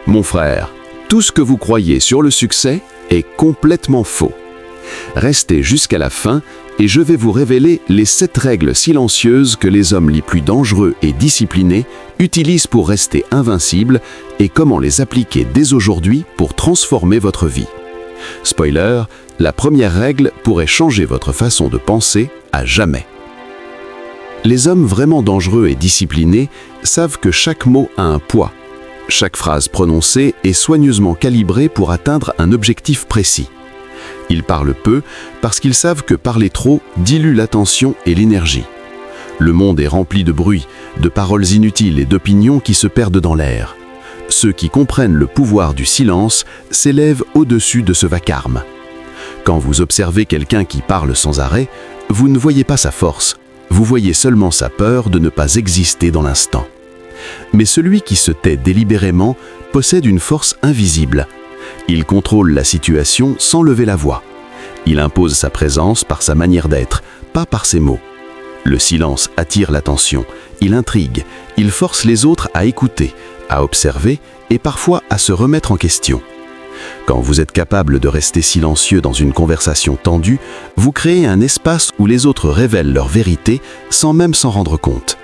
Mon frère, tout ce que vous croyez sur le succès est complètement faux. Restez jusqu'à la fin et je vais vous révéler les 7 règles silencieuses que les hommes les plus dangereux et disciplinés utilisent pour rester invincibles et comment les appliquer dès aujourd'hui pour transformer votre vie. Spoiler, la première règle pourrait changer votre façon de penser à jamais. Les hommes vraiment dangereux et disciplinés savent que chaque mot a un poids. Chaque phrase prononcée est soigneusement calibrée pour atteindre un objectif précis. Ils parlent peu parce qu'ils savent que parler trop dilue l'attention et l'énergie. Le monde est rempli de bruit, de paroles inutiles et d'opinions qui se perdent dans l'air. Ceux qui comprennent le pouvoir du silence s'élèvent au-dessus de ce vacarme. Quand vous observez quelqu'un qui parle sans arrêt, vous ne voyez pas sa force, vous voyez seulement sa peur de ne pas exister dans l'instant. Mais celui qui se tait délibérément possède une force invisible. Il contrôle la situation sans lever la voix. Il impose sa présence par sa manière d'être, pas par ses mots. Le silence attire l'attention, il intrigue, il force les autres à écouter, à observer et parfois à se remettre en question. Quand vous êtes capable de rester silencieux dans une conversation tendue, vous créez un espace où les autres révèlent leur vérité sans même s'en rendre compte.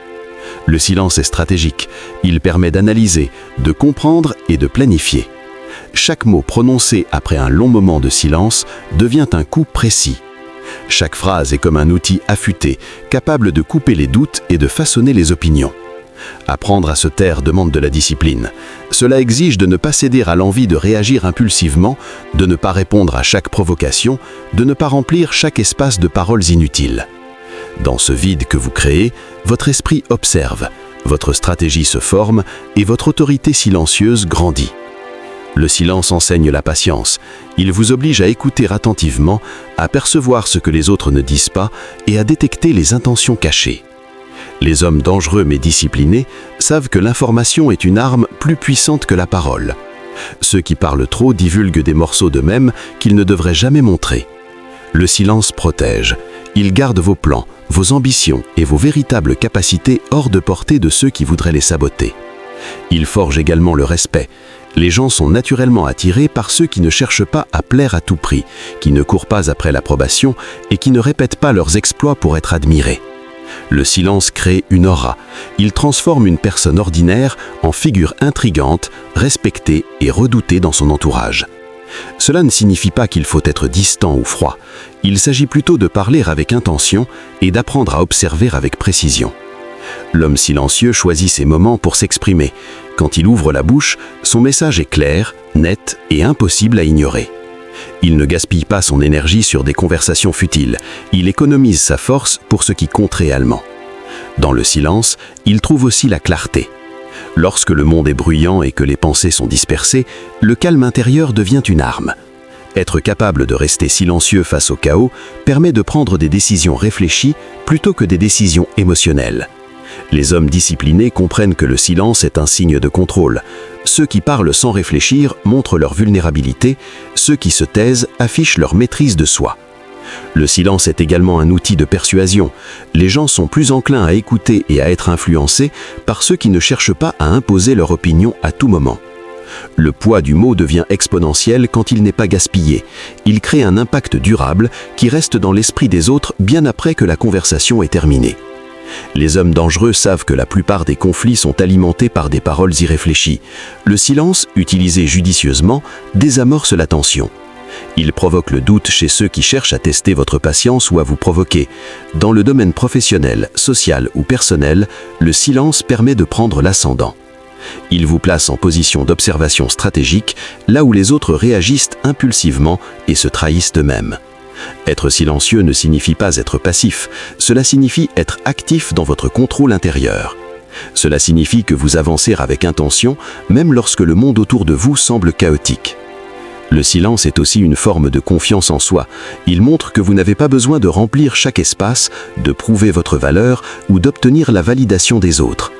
Le silence est stratégique, il permet d'analyser, de comprendre et de planifier. Chaque mot prononcé après un long moment de silence devient un coup précis. Chaque phrase est comme un outil affûté, capable de couper les doutes et de façonner les opinions. Apprendre à se taire demande de la discipline. Cela exige de ne pas céder à l'envie de réagir impulsivement, de ne pas répondre à chaque provocation, de ne pas remplir chaque espace de paroles inutiles. Dans ce vide que vous créez, votre esprit observe, votre stratégie se forme et votre autorité silencieuse grandit. Le silence enseigne la patience. Il vous oblige à écouter attentivement, à percevoir ce que les autres ne disent pas et à détecter les intentions cachées. Les hommes dangereux mais disciplinés savent que l'information est une arme plus puissante que la parole. Ceux qui parlent trop divulguent des morceaux d'eux-mêmes qu'ils ne devraient jamais montrer. Le silence protège. Il garde vos plans, vos ambitions et vos véritables capacités hors de portée de ceux qui voudraient les saboter. Il forge également le respect. Les gens sont naturellement attirés par ceux qui ne cherchent pas à plaire à tout prix, qui ne courent pas après l'approbation et qui ne répètent pas leurs exploits pour être admirés. Le silence crée une aura. Il transforme une personne ordinaire en figure intrigante, respectée et redoutée dans son entourage. Cela ne signifie pas qu'il faut être distant ou froid. Il s'agit plutôt de parler avec intention et d'apprendre à observer avec précision. L'homme silencieux choisit ses moments pour s'exprimer. Quand il ouvre la bouche, son message est clair, net et impossible à ignorer. Il ne gaspille pas son énergie sur des conversations futiles. Il économise sa force pour ce qui compte réellement. Dans le silence, il trouve aussi la clarté. Lorsque le monde est bruyant et que les pensées sont dispersées, le calme intérieur devient une arme. Être capable de rester silencieux face au chaos permet de prendre des décisions réfléchies plutôt que des décisions émotionnelles. Les hommes disciplinés comprennent que le silence est un signe de contrôle. Ceux qui parlent sans réfléchir montrent leur vulnérabilité, ceux qui se taisent affichent leur maîtrise de soi. Le silence est également un outil de persuasion. Les gens sont plus enclins à écouter et à être influencés par ceux qui ne cherchent pas à imposer leur opinion à tout moment. Le poids du mot devient exponentiel quand il n'est pas gaspillé. Il crée un impact durable qui reste dans l'esprit des autres bien après que la conversation est terminée. Les hommes dangereux savent que la plupart des conflits sont alimentés par des paroles irréfléchies. Le silence, utilisé judicieusement, désamorce la tension. Il provoque le doute chez ceux qui cherchent à tester votre patience ou à vous provoquer. Dans le domaine professionnel, social ou personnel, le silence permet de prendre l'ascendant. Il vous place en position d'observation stratégique, là où les autres réagissent impulsivement et se trahissent eux-mêmes. Être silencieux ne signifie pas être passif, cela signifie être actif dans votre contrôle intérieur. Cela signifie que vous avancez avec intention, même lorsque le monde autour de vous semble chaotique. Le silence est aussi une forme de confiance en soi. Il montre que vous n'avez pas besoin de remplir chaque espace, de prouver votre valeur ou d'obtenir la validation des autres.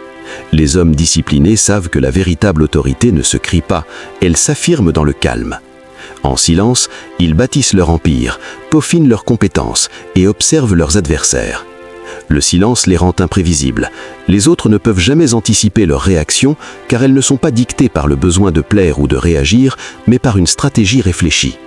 Les hommes disciplinés savent que la véritable autorité ne se crie pas, elle s'affirme dans le calme. En silence, ils bâtissent leur empire, peaufinent leurs compétences et observent leurs adversaires. Le silence les rend imprévisibles. Les autres ne peuvent jamais anticiper leurs réactions car elles ne sont pas dictées par le besoin de plaire ou de réagir, mais par une stratégie réfléchie.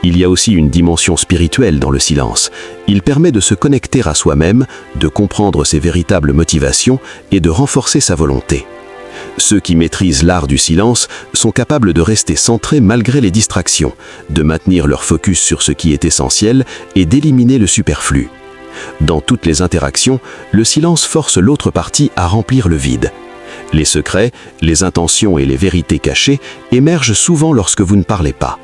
Il y a aussi une dimension spirituelle dans le silence. Il permet de se connecter à soi-même, de comprendre ses véritables motivations et de renforcer sa volonté. Ceux qui maîtrisent l'art du silence sont capables de rester centrés malgré les distractions, de maintenir leur focus sur ce qui est essentiel et d'éliminer le superflu. Dans toutes les interactions, le silence force l'autre partie à remplir le vide. Les secrets, les intentions et les vérités cachées émergent souvent lorsque vous ne parlez pas.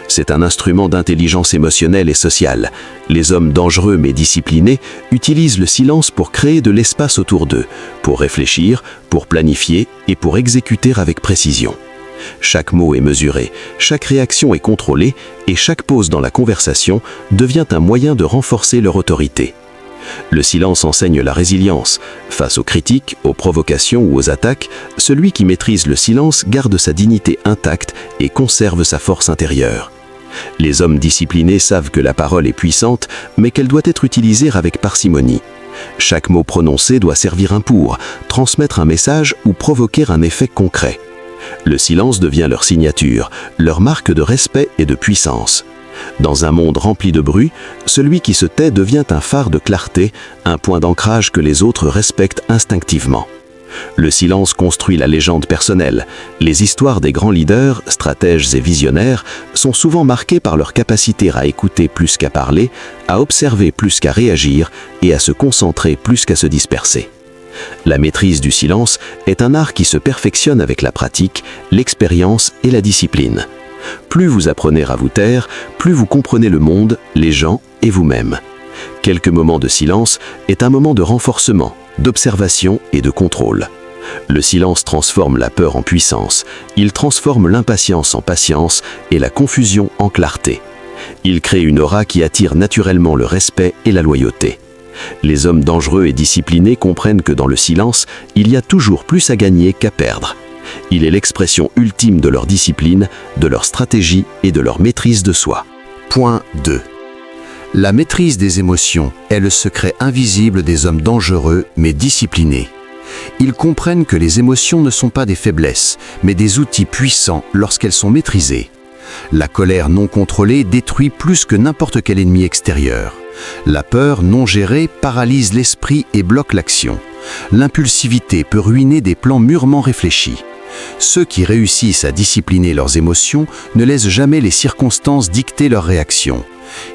C'est un instrument d'intelligence émotionnelle et sociale. Les hommes dangereux mais disciplinés utilisent le silence pour créer de l'espace autour d'eux, pour réfléchir, pour planifier et pour exécuter avec précision. Chaque mot est mesuré, chaque réaction est contrôlée et chaque pause dans la conversation devient un moyen de renforcer leur autorité. Le silence enseigne la résilience. Face aux critiques, aux provocations ou aux attaques, celui qui maîtrise le silence garde sa dignité intacte et conserve sa force intérieure. Les hommes disciplinés savent que la parole est puissante, mais qu'elle doit être utilisée avec parcimonie. Chaque mot prononcé doit servir un pour, transmettre un message ou provoquer un effet concret. Le silence devient leur signature, leur marque de respect et de puissance. Dans un monde rempli de bruit, celui qui se tait devient un phare de clarté, un point d'ancrage que les autres respectent instinctivement. Le silence construit la légende personnelle. Les histoires des grands leaders, stratèges et visionnaires sont souvent marquées par leur capacité à écouter plus qu'à parler, à observer plus qu'à réagir et à se concentrer plus qu'à se disperser. La maîtrise du silence est un art qui se perfectionne avec la pratique, l'expérience et la discipline. Plus vous apprenez à vous taire, plus vous comprenez le monde, les gens et vous-même. Quelques moments de silence est un moment de renforcement, d'observation et de contrôle. Le silence transforme la peur en puissance, il transforme l'impatience en patience et la confusion en clarté. Il crée une aura qui attire naturellement le respect et la loyauté. Les hommes dangereux et disciplinés comprennent que dans le silence, il y a toujours plus à gagner qu'à perdre. Il est l'expression ultime de leur discipline, de leur stratégie et de leur maîtrise de soi. Point 2. La maîtrise des émotions est le secret invisible des hommes dangereux mais disciplinés. Ils comprennent que les émotions ne sont pas des faiblesses, mais des outils puissants lorsqu'elles sont maîtrisées. La colère non contrôlée détruit plus que n'importe quel ennemi extérieur. La peur non gérée paralyse l'esprit et bloque l'action. L'impulsivité peut ruiner des plans mûrement réfléchis. Ceux qui réussissent à discipliner leurs émotions ne laissent jamais les circonstances dicter leurs réactions.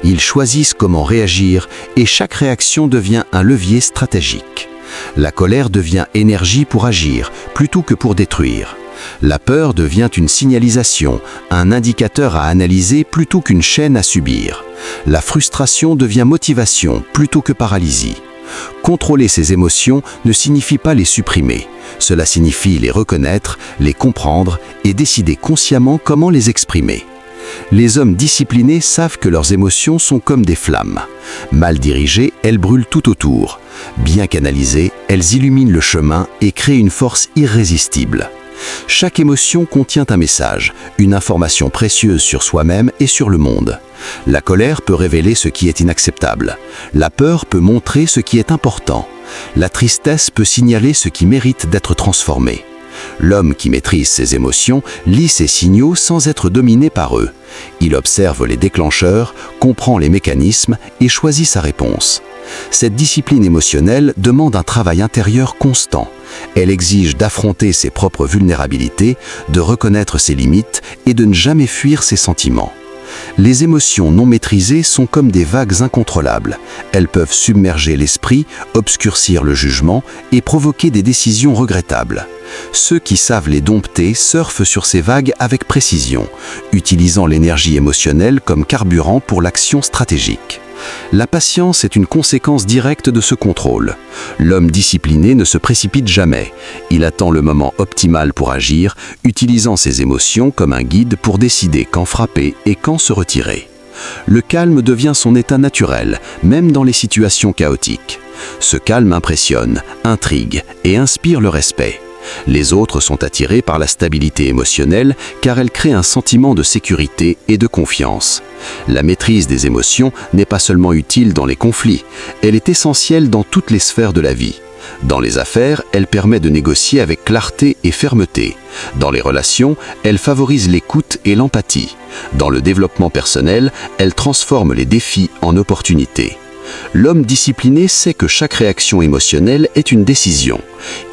Ils choisissent comment réagir et chaque réaction devient un levier stratégique. La colère devient énergie pour agir plutôt que pour détruire. La peur devient une signalisation, un indicateur à analyser plutôt qu'une chaîne à subir. La frustration devient motivation plutôt que paralysie. Contrôler ses émotions ne signifie pas les supprimer. Cela signifie les reconnaître, les comprendre et décider consciemment comment les exprimer. Les hommes disciplinés savent que leurs émotions sont comme des flammes. Mal dirigées, elles brûlent tout autour. Bien canalisées, elles illuminent le chemin et créent une force irrésistible. Chaque émotion contient un message, une information précieuse sur soi-même et sur le monde. La colère peut révéler ce qui est inacceptable. La peur peut montrer ce qui est important. La tristesse peut signaler ce qui mérite d'être transformé. L'homme qui maîtrise ses émotions lit ces signaux sans être dominé par eux. Il observe les déclencheurs, comprend les mécanismes et choisit sa réponse. Cette discipline émotionnelle demande un travail intérieur constant. Elle exige d'affronter ses propres vulnérabilités, de reconnaître ses limites et de ne jamais fuir ses sentiments. Les émotions non maîtrisées sont comme des vagues incontrôlables. Elles peuvent submerger l'esprit, obscurcir le jugement et provoquer des décisions regrettables. Ceux qui savent les dompter surfent sur ces vagues avec précision, utilisant l'énergie émotionnelle comme carburant pour l'action stratégique. La patience est une conséquence directe de ce contrôle. L'homme discipliné ne se précipite jamais. Il attend le moment optimal pour agir, utilisant ses émotions comme un guide pour décider quand frapper et quand se retirer. Le calme devient son état naturel, même dans les situations chaotiques. Ce calme impressionne, intrigue et inspire le respect. Les autres sont attirés par la stabilité émotionnelle car elle crée un sentiment de sécurité et de confiance. La maîtrise des émotions n'est pas seulement utile dans les conflits, elle est essentielle dans toutes les sphères de la vie. Dans les affaires, elle permet de négocier avec clarté et fermeté. Dans les relations, elle favorise l'écoute et l'empathie. Dans le développement personnel, elle transforme les défis en opportunités. L'homme discipliné sait que chaque réaction émotionnelle est une décision.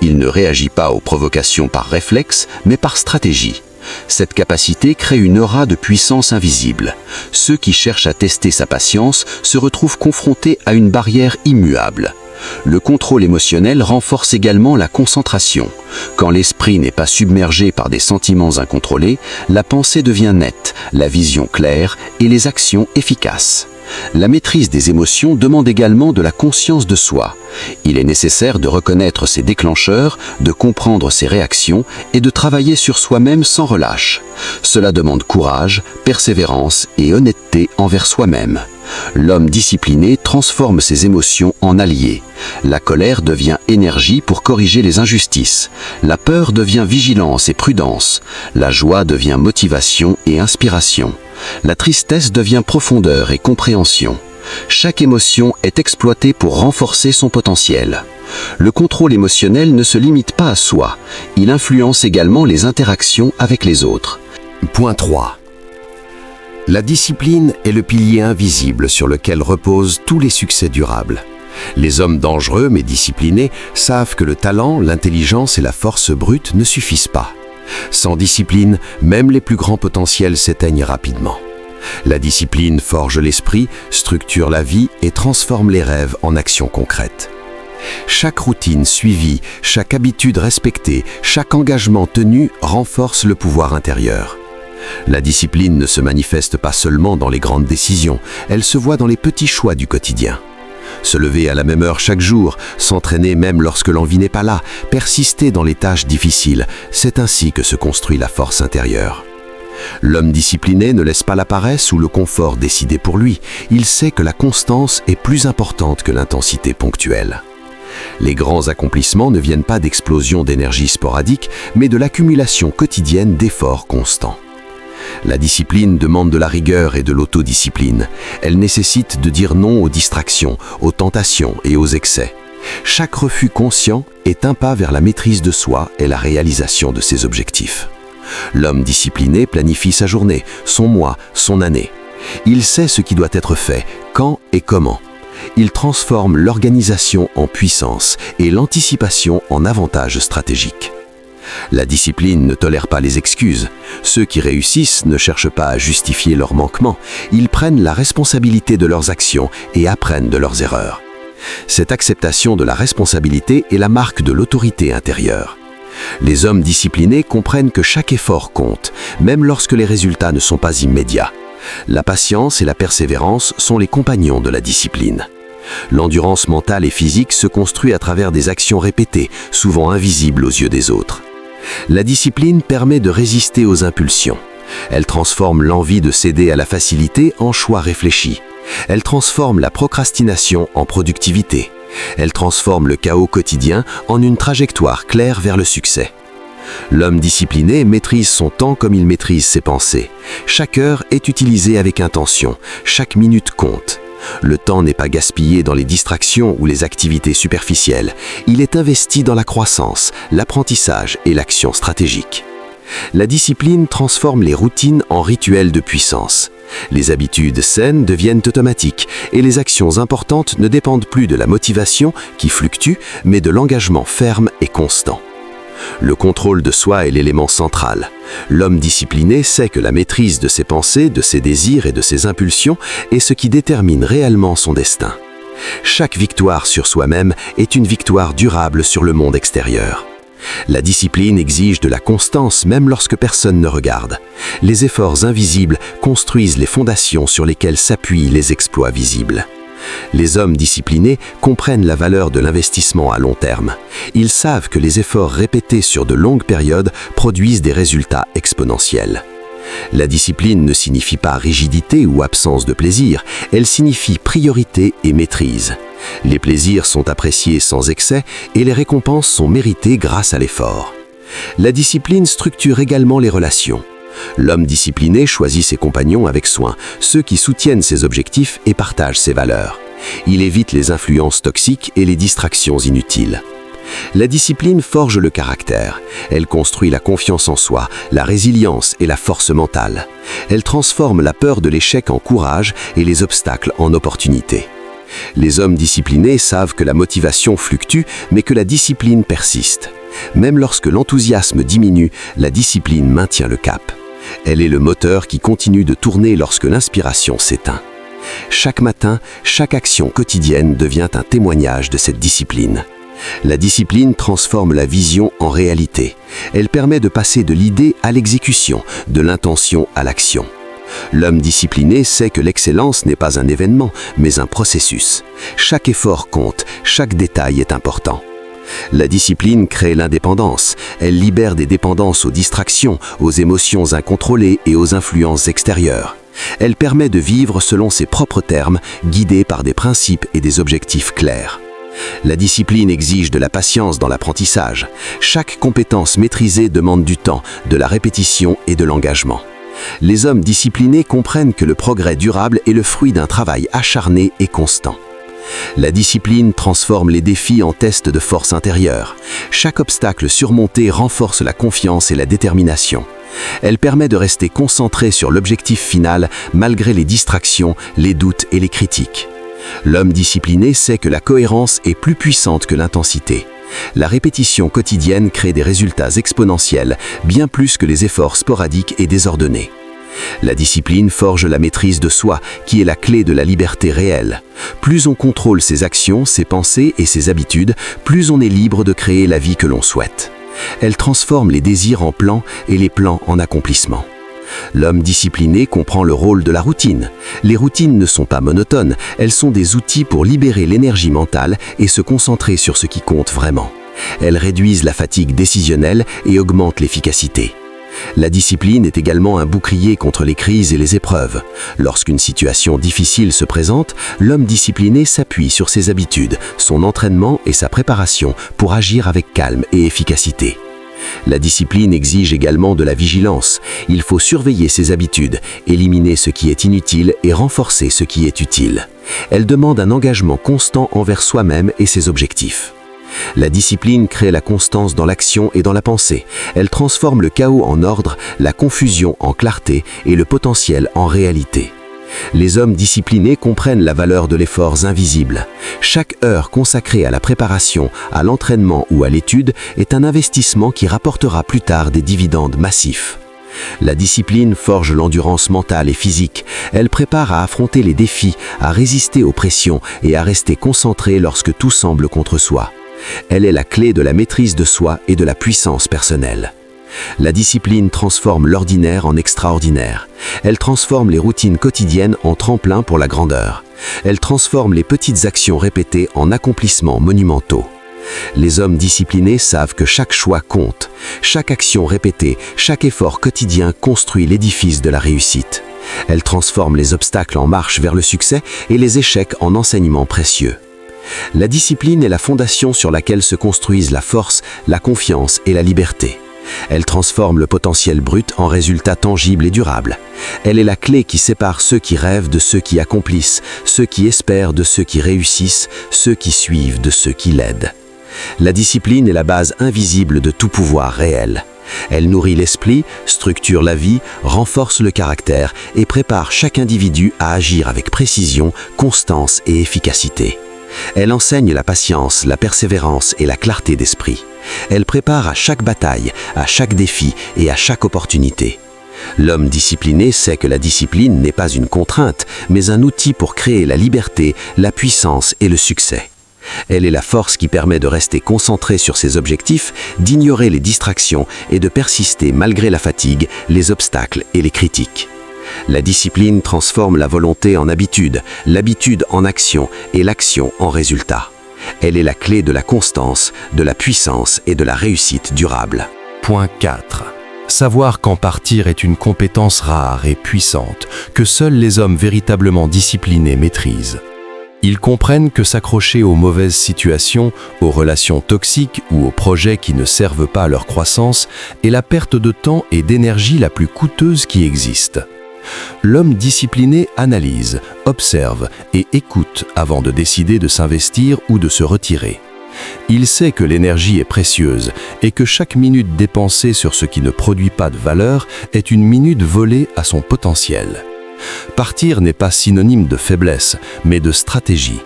Il ne réagit pas aux provocations par réflexe, mais par stratégie. Cette capacité crée une aura de puissance invisible. Ceux qui cherchent à tester sa patience se retrouvent confrontés à une barrière immuable. Le contrôle émotionnel renforce également la concentration. Quand l'esprit n'est pas submergé par des sentiments incontrôlés, la pensée devient nette, la vision claire et les actions efficaces. La maîtrise des émotions demande également de la conscience de soi. Il est nécessaire de reconnaître ses déclencheurs, de comprendre ses réactions et de travailler sur soi-même sans relâche. Cela demande courage, persévérance et honnêteté envers soi-même. L'homme discipliné transforme ses émotions en alliés. La colère devient énergie pour corriger les injustices. La peur devient vigilance et prudence. La joie devient motivation et inspiration. La tristesse devient profondeur et compréhension. Chaque émotion est exploitée pour renforcer son potentiel. Le contrôle émotionnel ne se limite pas à soi. Il influence également les interactions avec les autres. Point 3. La discipline est le pilier invisible sur lequel reposent tous les succès durables. Les hommes dangereux mais disciplinés savent que le talent, l'intelligence et la force brute ne suffisent pas. Sans discipline, même les plus grands potentiels s'éteignent rapidement. La discipline forge l'esprit, structure la vie et transforme les rêves en actions concrètes. Chaque routine suivie, chaque habitude respectée, chaque engagement tenu renforce le pouvoir intérieur. La discipline ne se manifeste pas seulement dans les grandes décisions, elle se voit dans les petits choix du quotidien. Se lever à la même heure chaque jour, s'entraîner même lorsque l'envie n'est pas là, persister dans les tâches difficiles, c'est ainsi que se construit la force intérieure. L'homme discipliné ne laisse pas la paresse ou le confort décider pour lui, il sait que la constance est plus importante que l'intensité ponctuelle. Les grands accomplissements ne viennent pas d'explosions d'énergie sporadiques, mais de l'accumulation quotidienne d'efforts constants. La discipline demande de la rigueur et de l'autodiscipline. Elle nécessite de dire non aux distractions, aux tentations et aux excès. Chaque refus conscient est un pas vers la maîtrise de soi et la réalisation de ses objectifs. L'homme discipliné planifie sa journée, son mois, son année. Il sait ce qui doit être fait, quand et comment. Il transforme l'organisation en puissance et l'anticipation en avantage stratégique. La discipline ne tolère pas les excuses. Ceux qui réussissent ne cherchent pas à justifier leurs manquements. Ils prennent la responsabilité de leurs actions et apprennent de leurs erreurs. Cette acceptation de la responsabilité est la marque de l'autorité intérieure. Les hommes disciplinés comprennent que chaque effort compte, même lorsque les résultats ne sont pas immédiats. La patience et la persévérance sont les compagnons de la discipline. L'endurance mentale et physique se construit à travers des actions répétées, souvent invisibles aux yeux des autres. La discipline permet de résister aux impulsions. Elle transforme l'envie de céder à la facilité en choix réfléchis. Elle transforme la procrastination en productivité. Elle transforme le chaos quotidien en une trajectoire claire vers le succès. L'homme discipliné maîtrise son temps comme il maîtrise ses pensées. Chaque heure est utilisée avec intention, chaque minute compte. Le temps n'est pas gaspillé dans les distractions ou les activités superficielles. Il est investi dans la croissance, l'apprentissage et l'action stratégique. La discipline transforme les routines en rituels de puissance. Les habitudes saines deviennent automatiques et les actions importantes ne dépendent plus de la motivation qui fluctue, mais de l'engagement ferme et constant. Le contrôle de soi est l'élément central. L'homme discipliné sait que la maîtrise de ses pensées, de ses désirs et de ses impulsions est ce qui détermine réellement son destin. Chaque victoire sur soi-même est une victoire durable sur le monde extérieur. La discipline exige de la constance même lorsque personne ne regarde. Les efforts invisibles construisent les fondations sur lesquelles s'appuient les exploits visibles. Les hommes disciplinés comprennent la valeur de l'investissement à long terme. Ils savent que les efforts répétés sur de longues périodes produisent des résultats exponentiels. La discipline ne signifie pas rigidité ou absence de plaisir, elle signifie priorité et maîtrise. Les plaisirs sont appréciés sans excès et les récompenses sont méritées grâce à l'effort. La discipline structure également les relations. L'homme discipliné choisit ses compagnons avec soin, ceux qui soutiennent ses objectifs et partagent ses valeurs. Il évite les influences toxiques et les distractions inutiles. La discipline forge le caractère. Elle construit la confiance en soi, la résilience et la force mentale. Elle transforme la peur de l'échec en courage et les obstacles en opportunités. Les hommes disciplinés savent que la motivation fluctue, mais que la discipline persiste. Même lorsque l'enthousiasme diminue, la discipline maintient le cap. Elle est le moteur qui continue de tourner lorsque l'inspiration s'éteint. Chaque matin, chaque action quotidienne devient un témoignage de cette discipline. La discipline transforme la vision en réalité. Elle permet de passer de l'idée à l'exécution, de l'intention à l'action. L'homme discipliné sait que l'excellence n'est pas un événement, mais un processus. Chaque effort compte, chaque détail est important. La discipline crée l'indépendance. Elle libère des dépendances aux distractions, aux émotions incontrôlées et aux influences extérieures. Elle permet de vivre selon ses propres termes, guidée par des principes et des objectifs clairs. La discipline exige de la patience dans l'apprentissage. Chaque compétence maîtrisée demande du temps, de la répétition et de l'engagement. Les hommes disciplinés comprennent que le progrès durable est le fruit d'un travail acharné et constant. La discipline transforme les défis en tests de force intérieure. Chaque obstacle surmonté renforce la confiance et la détermination. Elle permet de rester concentré sur l'objectif final malgré les distractions, les doutes et les critiques. L'homme discipliné sait que la cohérence est plus puissante que l'intensité. La répétition quotidienne crée des résultats exponentiels, bien plus que les efforts sporadiques et désordonnés. La discipline forge la maîtrise de soi, qui est la clé de la liberté réelle. Plus on contrôle ses actions, ses pensées et ses habitudes, plus on est libre de créer la vie que l'on souhaite. Elle transforme les désirs en plans et les plans en accomplissements. L'homme discipliné comprend le rôle de la routine. Les routines ne sont pas monotones, elles sont des outils pour libérer l'énergie mentale et se concentrer sur ce qui compte vraiment. Elles réduisent la fatigue décisionnelle et augmentent l'efficacité. La discipline est également un bouclier contre les crises et les épreuves. Lorsqu'une situation difficile se présente, l'homme discipliné s'appuie sur ses habitudes, son entraînement et sa préparation pour agir avec calme et efficacité. La discipline exige également de la vigilance. Il faut surveiller ses habitudes, éliminer ce qui est inutile et renforcer ce qui est utile. Elle demande un engagement constant envers soi-même et ses objectifs. La discipline crée la constance dans l'action et dans la pensée. Elle transforme le chaos en ordre, la confusion en clarté et le potentiel en réalité. Les hommes disciplinés comprennent la valeur de l'effort invisible. Chaque heure consacrée à la préparation, à l'entraînement ou à l'étude est un investissement qui rapportera plus tard des dividendes massifs. La discipline forge l'endurance mentale et physique. Elle prépare à affronter les défis, à résister aux pressions et à rester concentré lorsque tout semble contre soi. Elle est la clé de la maîtrise de soi et de la puissance personnelle. La discipline transforme l'ordinaire en extraordinaire. Elle transforme les routines quotidiennes en tremplin pour la grandeur. Elle transforme les petites actions répétées en accomplissements monumentaux. Les hommes disciplinés savent que chaque choix compte. Chaque action répétée, chaque effort quotidien construit l'édifice de la réussite. Elle transforme les obstacles en marche vers le succès et les échecs en enseignements précieux. La discipline est la fondation sur laquelle se construisent la force, la confiance et la liberté. Elle transforme le potentiel brut en résultats tangibles et durables. Elle est la clé qui sépare ceux qui rêvent de ceux qui accomplissent, ceux qui espèrent de ceux qui réussissent, ceux qui suivent de ceux qui l'aident. La discipline est la base invisible de tout pouvoir réel. Elle nourrit l'esprit, structure la vie, renforce le caractère et prépare chaque individu à agir avec précision, constance et efficacité. Elle enseigne la patience, la persévérance et la clarté d'esprit. Elle prépare à chaque bataille, à chaque défi et à chaque opportunité. L'homme discipliné sait que la discipline n'est pas une contrainte, mais un outil pour créer la liberté, la puissance et le succès. Elle est la force qui permet de rester concentré sur ses objectifs, d'ignorer les distractions et de persister malgré la fatigue, les obstacles et les critiques. La discipline transforme la volonté en habitude, l'habitude en action et l'action en résultat. Elle est la clé de la constance, de la puissance et de la réussite durable. Point 4. Savoir quand partir est une compétence rare et puissante que seuls les hommes véritablement disciplinés maîtrisent. Ils comprennent que s'accrocher aux mauvaises situations, aux relations toxiques ou aux projets qui ne servent pas à leur croissance est la perte de temps et d'énergie la plus coûteuse qui existe. L'homme discipliné analyse, observe et écoute avant de décider de s'investir ou de se retirer. Il sait que l'énergie est précieuse et que chaque minute dépensée sur ce qui ne produit pas de valeur est une minute volée à son potentiel. Partir n'est pas synonyme de faiblesse, mais de stratégie.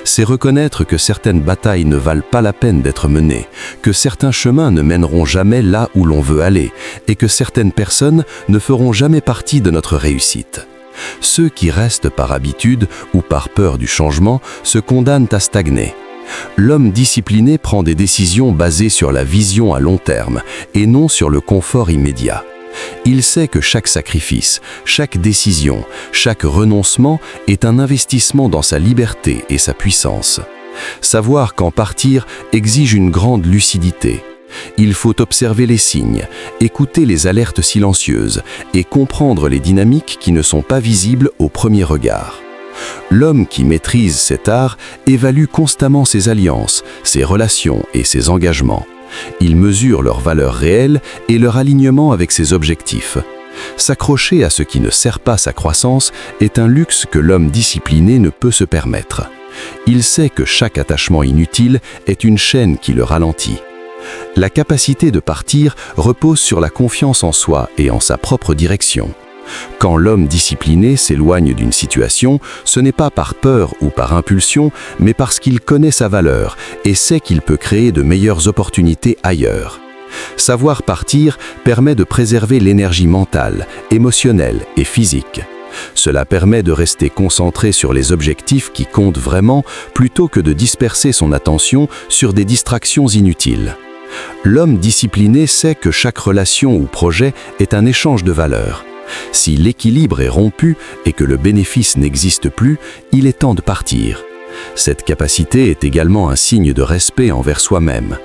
C'est reconnaître que certaines batailles ne valent pas la peine d'être menées, que certains chemins ne mèneront jamais là où l'on veut aller, et que certaines personnes ne feront jamais partie de notre réussite. Ceux qui restent par habitude ou par peur du changement se condamnent à stagner. L'homme discipliné prend des décisions basées sur la vision à long terme et non sur le confort immédiat. Il sait que chaque sacrifice, chaque décision, chaque renoncement est un investissement dans sa liberté et sa puissance. Savoir quand partir exige une grande lucidité. Il faut observer les signes, écouter les alertes silencieuses et comprendre les dynamiques qui ne sont pas visibles au premier regard. L'homme qui maîtrise cet art évalue constamment ses alliances, ses relations et ses engagements. Il mesure leur valeur réelle et leur alignement avec ses objectifs. S'accrocher à ce qui ne sert pas sa croissance est un luxe que l'homme discipliné ne peut se permettre. Il sait que chaque attachement inutile est une chaîne qui le ralentit. La capacité de partir repose sur la confiance en soi et en sa propre direction. Quand l'homme discipliné s'éloigne d'une situation, ce n'est pas par peur ou par impulsion, mais parce qu'il connaît sa valeur et sait qu'il peut créer de meilleures opportunités ailleurs. Savoir partir permet de préserver l'énergie mentale, émotionnelle et physique. Cela permet de rester concentré sur les objectifs qui comptent vraiment plutôt que de disperser son attention sur des distractions inutiles. L'homme discipliné sait que chaque relation ou projet est un échange de valeurs. Si l'équilibre est rompu et que le bénéfice n'existe plus, il est temps de partir. Cette capacité est également un signe de respect envers soi-même.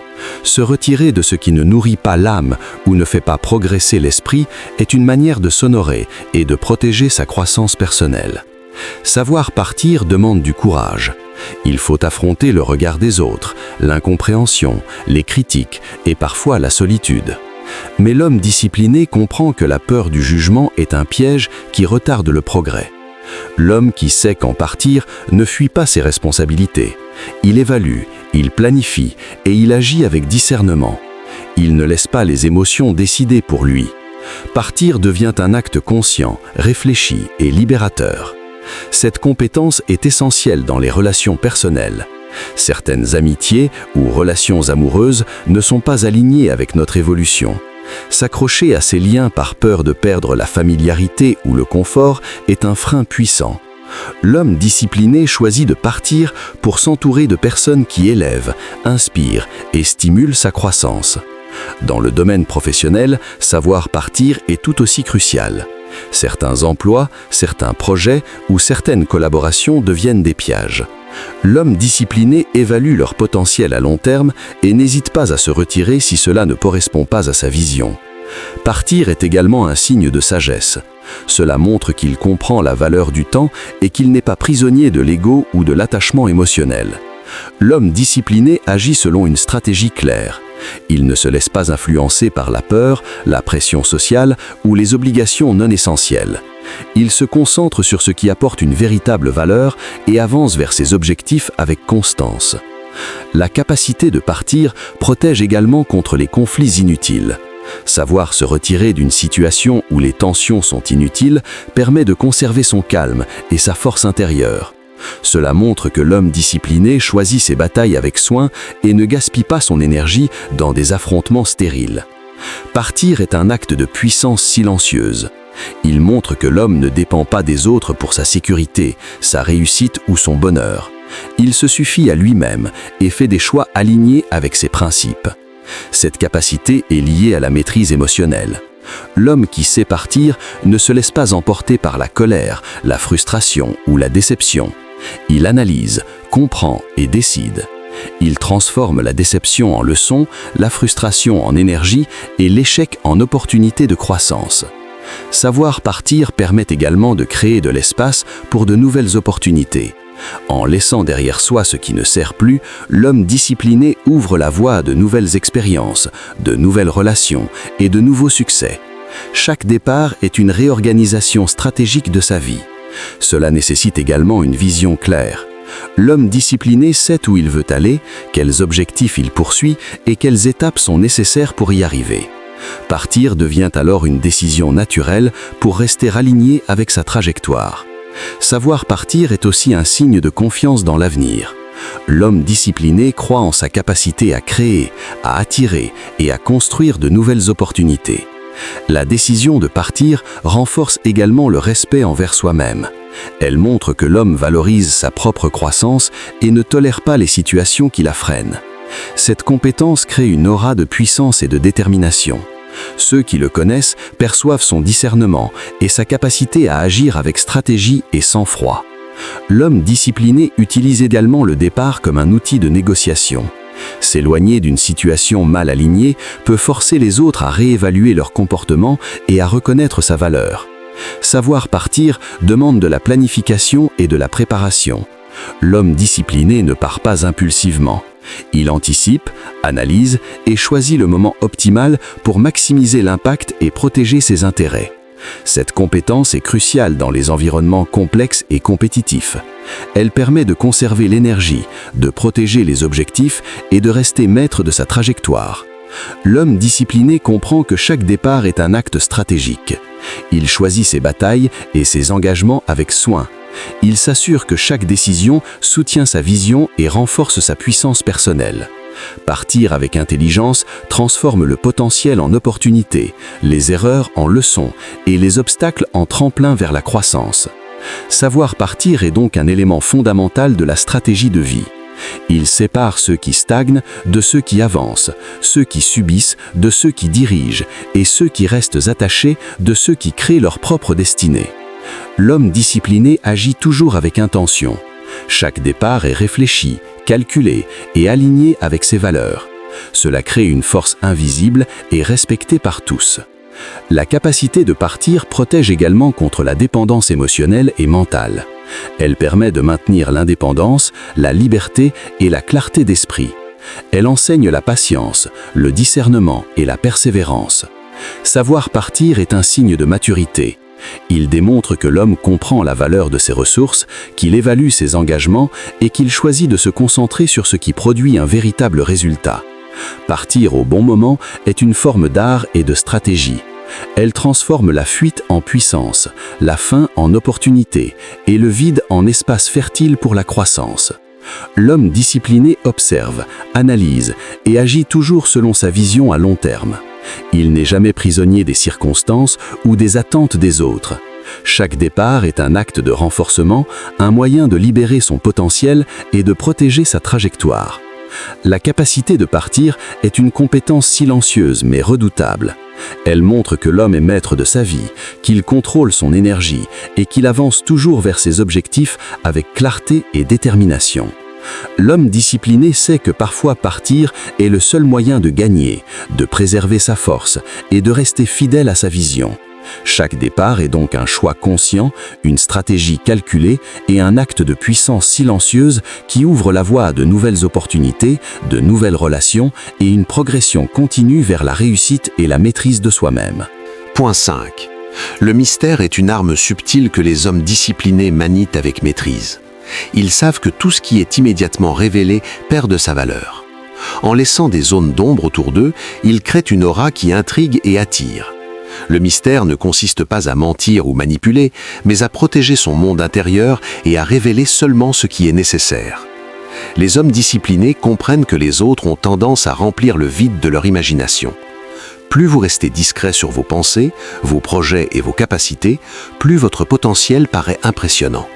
Se retirer de ce qui ne nourrit pas l'âme ou ne fait pas progresser l'esprit est une manière de s'honorer et de protéger sa croissance personnelle. Savoir partir demande du courage. Il faut affronter le regard des autres, l'incompréhension, les critiques et parfois la solitude. Mais l'homme discipliné comprend que la peur du jugement est un piège qui retarde le progrès. L'homme qui sait quand partir ne fuit pas ses responsabilités. Il évalue, il planifie et il agit avec discernement. Il ne laisse pas les émotions décider pour lui. Partir devient un acte conscient, réfléchi et libérateur. Cette compétence est essentielle dans les relations personnelles. Certaines amitiés ou relations amoureuses ne sont pas alignées avec notre évolution. S'accrocher à ces liens par peur de perdre la familiarité ou le confort est un frein puissant. L'homme discipliné choisit de partir pour s'entourer de personnes qui élèvent, inspirent et stimulent sa croissance. Dans le domaine professionnel, savoir partir est tout aussi crucial. Certains emplois, certains projets ou certaines collaborations deviennent des pièges. L'homme discipliné évalue leur potentiel à long terme et n'hésite pas à se retirer si cela ne correspond pas à sa vision. Partir est également un signe de sagesse. Cela montre qu'il comprend la valeur du temps et qu'il n'est pas prisonnier de l'ego ou de l'attachement émotionnel. L'homme discipliné agit selon une stratégie claire. Il ne se laisse pas influencer par la peur, la pression sociale ou les obligations non essentielles. Il se concentre sur ce qui apporte une véritable valeur et avance vers ses objectifs avec constance. La capacité de partir protège également contre les conflits inutiles. Savoir se retirer d'une situation où les tensions sont inutiles permet de conserver son calme et sa force intérieure. Cela montre que l'homme discipliné choisit ses batailles avec soin et ne gaspille pas son énergie dans des affrontements stériles. Partir est un acte de puissance silencieuse. Il montre que l'homme ne dépend pas des autres pour sa sécurité, sa réussite ou son bonheur. Il se suffit à lui-même et fait des choix alignés avec ses principes. Cette capacité est liée à la maîtrise émotionnelle. L'homme qui sait partir ne se laisse pas emporter par la colère, la frustration ou la déception. Il analyse, comprend et décide. Il transforme la déception en leçon, la frustration en énergie et l'échec en opportunité de croissance. Savoir partir permet également de créer de l'espace pour de nouvelles opportunités. En laissant derrière soi ce qui ne sert plus, l'homme discipliné ouvre la voie à de nouvelles expériences, de nouvelles relations et de nouveaux succès. Chaque départ est une réorganisation stratégique de sa vie. Cela nécessite également une vision claire. L'homme discipliné sait où il veut aller, quels objectifs il poursuit et quelles étapes sont nécessaires pour y arriver. Partir devient alors une décision naturelle pour rester aligné avec sa trajectoire. Savoir partir est aussi un signe de confiance dans l'avenir. L'homme discipliné croit en sa capacité à créer, à attirer et à construire de nouvelles opportunités. La décision de partir renforce également le respect envers soi-même. Elle montre que l'homme valorise sa propre croissance et ne tolère pas les situations qui la freinent. Cette compétence crée une aura de puissance et de détermination. Ceux qui le connaissent perçoivent son discernement et sa capacité à agir avec stratégie et sang-froid. L'homme discipliné utilise également le départ comme un outil de négociation. S'éloigner d'une situation mal alignée peut forcer les autres à réévaluer leur comportement et à reconnaître sa valeur. Savoir partir demande de la planification et de la préparation. L'homme discipliné ne part pas impulsivement. Il anticipe, analyse et choisit le moment optimal pour maximiser l'impact et protéger ses intérêts. Cette compétence est cruciale dans les environnements complexes et compétitifs. Elle permet de conserver l'énergie, de protéger les objectifs et de rester maître de sa trajectoire. L'homme discipliné comprend que chaque départ est un acte stratégique. Il choisit ses batailles et ses engagements avec soin. Il s'assure que chaque décision soutient sa vision et renforce sa puissance personnelle. Partir avec intelligence transforme le potentiel en opportunité, les erreurs en leçons et les obstacles en tremplin vers la croissance. Savoir partir est donc un élément fondamental de la stratégie de vie. Il sépare ceux qui stagnent de ceux qui avancent, ceux qui subissent de ceux qui dirigent et ceux qui restent attachés de ceux qui créent leur propre destinée. L'homme discipliné agit toujours avec intention. Chaque départ est réfléchi, calculé et aligné avec ses valeurs. Cela crée une force invisible et respectée par tous. La capacité de partir protège également contre la dépendance émotionnelle et mentale. Elle permet de maintenir l'indépendance, la liberté et la clarté d'esprit. Elle enseigne la patience, le discernement et la persévérance. Savoir partir est un signe de maturité. Il démontre que l'homme comprend la valeur de ses ressources, qu'il évalue ses engagements et qu'il choisit de se concentrer sur ce qui produit un véritable résultat. Partir au bon moment est une forme d'art et de stratégie. Elle transforme la fuite en puissance, la faim en opportunité et le vide en espace fertile pour la croissance. L'homme discipliné observe, analyse et agit toujours selon sa vision à long terme. Il n'est jamais prisonnier des circonstances ou des attentes des autres. Chaque départ est un acte de renforcement, un moyen de libérer son potentiel et de protéger sa trajectoire. La capacité de partir est une compétence silencieuse mais redoutable. Elle montre que l'homme est maître de sa vie, qu'il contrôle son énergie et qu'il avance toujours vers ses objectifs avec clarté et détermination. L'homme discipliné sait que parfois partir est le seul moyen de gagner, de préserver sa force et de rester fidèle à sa vision. Chaque départ est donc un choix conscient, une stratégie calculée et un acte de puissance silencieuse qui ouvre la voie à de nouvelles opportunités, de nouvelles relations et une progression continue vers la réussite et la maîtrise de soi-même. Point 5. Le mystère est une arme subtile que les hommes disciplinés manient avec maîtrise. Ils savent que tout ce qui est immédiatement révélé perd de sa valeur. En laissant des zones d'ombre autour d'eux, ils créent une aura qui intrigue et attire. Le mystère ne consiste pas à mentir ou manipuler, mais à protéger son monde intérieur et à révéler seulement ce qui est nécessaire. Les hommes disciplinés comprennent que les autres ont tendance à remplir le vide de leur imagination. Plus vous restez discret sur vos pensées, vos projets et vos capacités, plus votre potentiel paraît impressionnant.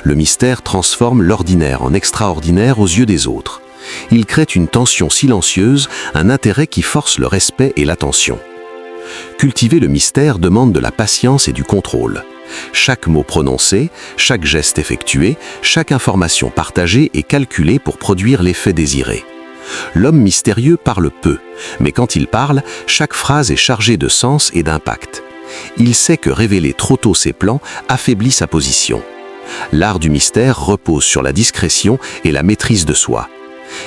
Le mystère transforme l'ordinaire en extraordinaire aux yeux des autres. Il crée une tension silencieuse, un intérêt qui force le respect et l'attention. Cultiver le mystère demande de la patience et du contrôle. Chaque mot prononcé, chaque geste effectué, chaque information partagée est calculée pour produire l'effet désiré. L'homme mystérieux parle peu, mais quand il parle, chaque phrase est chargée de sens et d'impact. Il sait que révéler trop tôt ses plans affaiblit sa position. L'art du mystère repose sur la discrétion et la maîtrise de soi.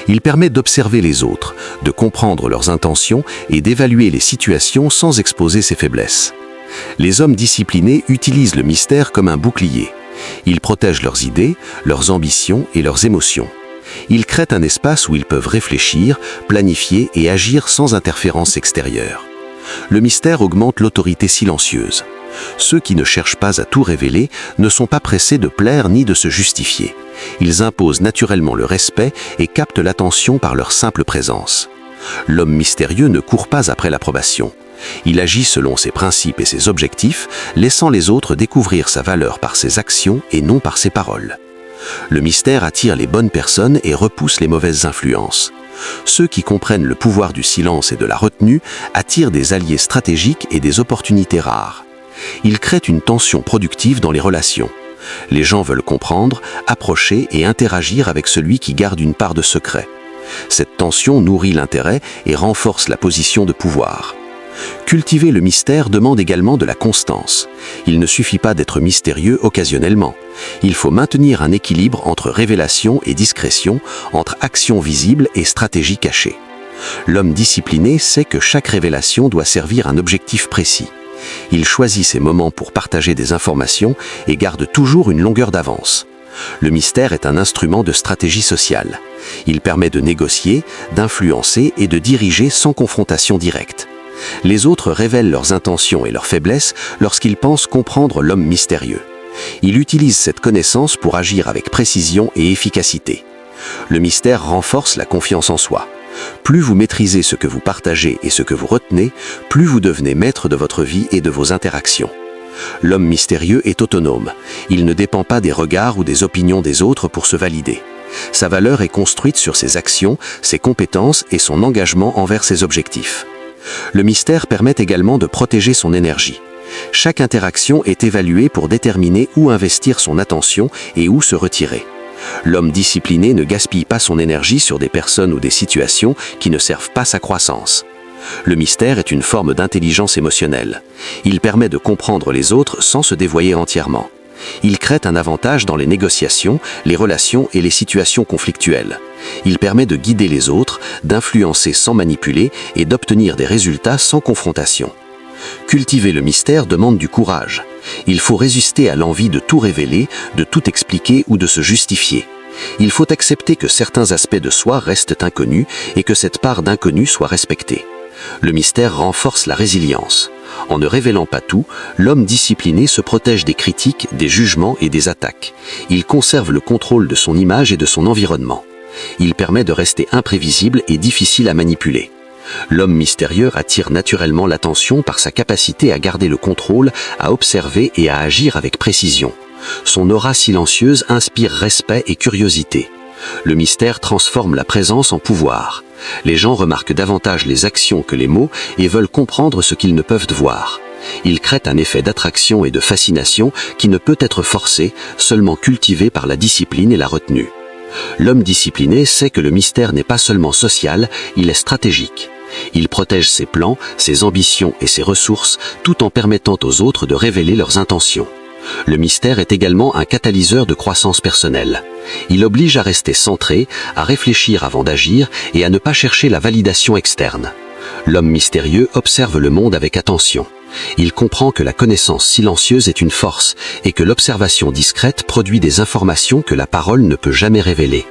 Il permet d'observer les autres, de comprendre leurs intentions et d'évaluer les situations sans exposer ses faiblesses. Les hommes disciplinés utilisent le mystère comme un bouclier. Ils protègent leurs idées, leurs ambitions et leurs émotions. Ils créent un espace où ils peuvent réfléchir, planifier et agir sans interférence extérieure. Le mystère augmente l'autorité silencieuse. Ceux qui ne cherchent pas à tout révéler ne sont pas pressés de plaire ni de se justifier. Ils imposent naturellement le respect et captent l'attention par leur simple présence. L'homme mystérieux ne court pas après l'approbation. Il agit selon ses principes et ses objectifs, laissant les autres découvrir sa valeur par ses actions et non par ses paroles. Le mystère attire les bonnes personnes et repousse les mauvaises influences. Ceux qui comprennent le pouvoir du silence et de la retenue attirent des alliés stratégiques et des opportunités rares. Ils créent une tension productive dans les relations. Les gens veulent comprendre, approcher et interagir avec celui qui garde une part de secret. Cette tension nourrit l'intérêt et renforce la position de pouvoir. Cultiver le mystère demande également de la constance. Il ne suffit pas d'être mystérieux occasionnellement. Il faut maintenir un équilibre entre révélation et discrétion, entre action visible et stratégie cachée. L'homme discipliné sait que chaque révélation doit servir un objectif précis. Il choisit ses moments pour partager des informations et garde toujours une longueur d'avance. Le mystère est un instrument de stratégie sociale. Il permet de négocier, d'influencer et de diriger sans confrontation directe. Les autres révèlent leurs intentions et leurs faiblesses lorsqu'ils pensent comprendre l'homme mystérieux. Il utilise cette connaissance pour agir avec précision et efficacité. Le mystère renforce la confiance en soi. Plus vous maîtrisez ce que vous partagez et ce que vous retenez, plus vous devenez maître de votre vie et de vos interactions. L'homme mystérieux est autonome. Il ne dépend pas des regards ou des opinions des autres pour se valider. Sa valeur est construite sur ses actions, ses compétences et son engagement envers ses objectifs. Le mystère permet également de protéger son énergie. Chaque interaction est évaluée pour déterminer où investir son attention et où se retirer. L'homme discipliné ne gaspille pas son énergie sur des personnes ou des situations qui ne servent pas sa croissance. Le mystère est une forme d'intelligence émotionnelle. Il permet de comprendre les autres sans se dévoyer entièrement. Il crée un avantage dans les négociations, les relations et les situations conflictuelles. Il permet de guider les autres, d'influencer sans manipuler et d'obtenir des résultats sans confrontation. Cultiver le mystère demande du courage. Il faut résister à l'envie de tout révéler, de tout expliquer ou de se justifier. Il faut accepter que certains aspects de soi restent inconnus et que cette part d'inconnu soit respectée. Le mystère renforce la résilience. En ne révélant pas tout, l'homme discipliné se protège des critiques, des jugements et des attaques. Il conserve le contrôle de son image et de son environnement. Il permet de rester imprévisible et difficile à manipuler. L'homme mystérieux attire naturellement l'attention par sa capacité à garder le contrôle, à observer et à agir avec précision. Son aura silencieuse inspire respect et curiosité. Le mystère transforme la présence en pouvoir. Les gens remarquent davantage les actions que les mots et veulent comprendre ce qu'ils ne peuvent voir. Il crée un effet d'attraction et de fascination qui ne peut être forcé, seulement cultivé par la discipline et la retenue. L'homme discipliné sait que le mystère n'est pas seulement social, il est stratégique. Il protège ses plans, ses ambitions et ses ressources, tout en permettant aux autres de révéler leurs intentions. Le mystère est également un catalyseur de croissance personnelle. Il oblige à rester centré, à réfléchir avant d'agir et à ne pas chercher la validation externe. L'homme mystérieux observe le monde avec attention. Il comprend que la connaissance silencieuse est une force et que l'observation discrète produit des informations que la parole ne peut jamais révéler.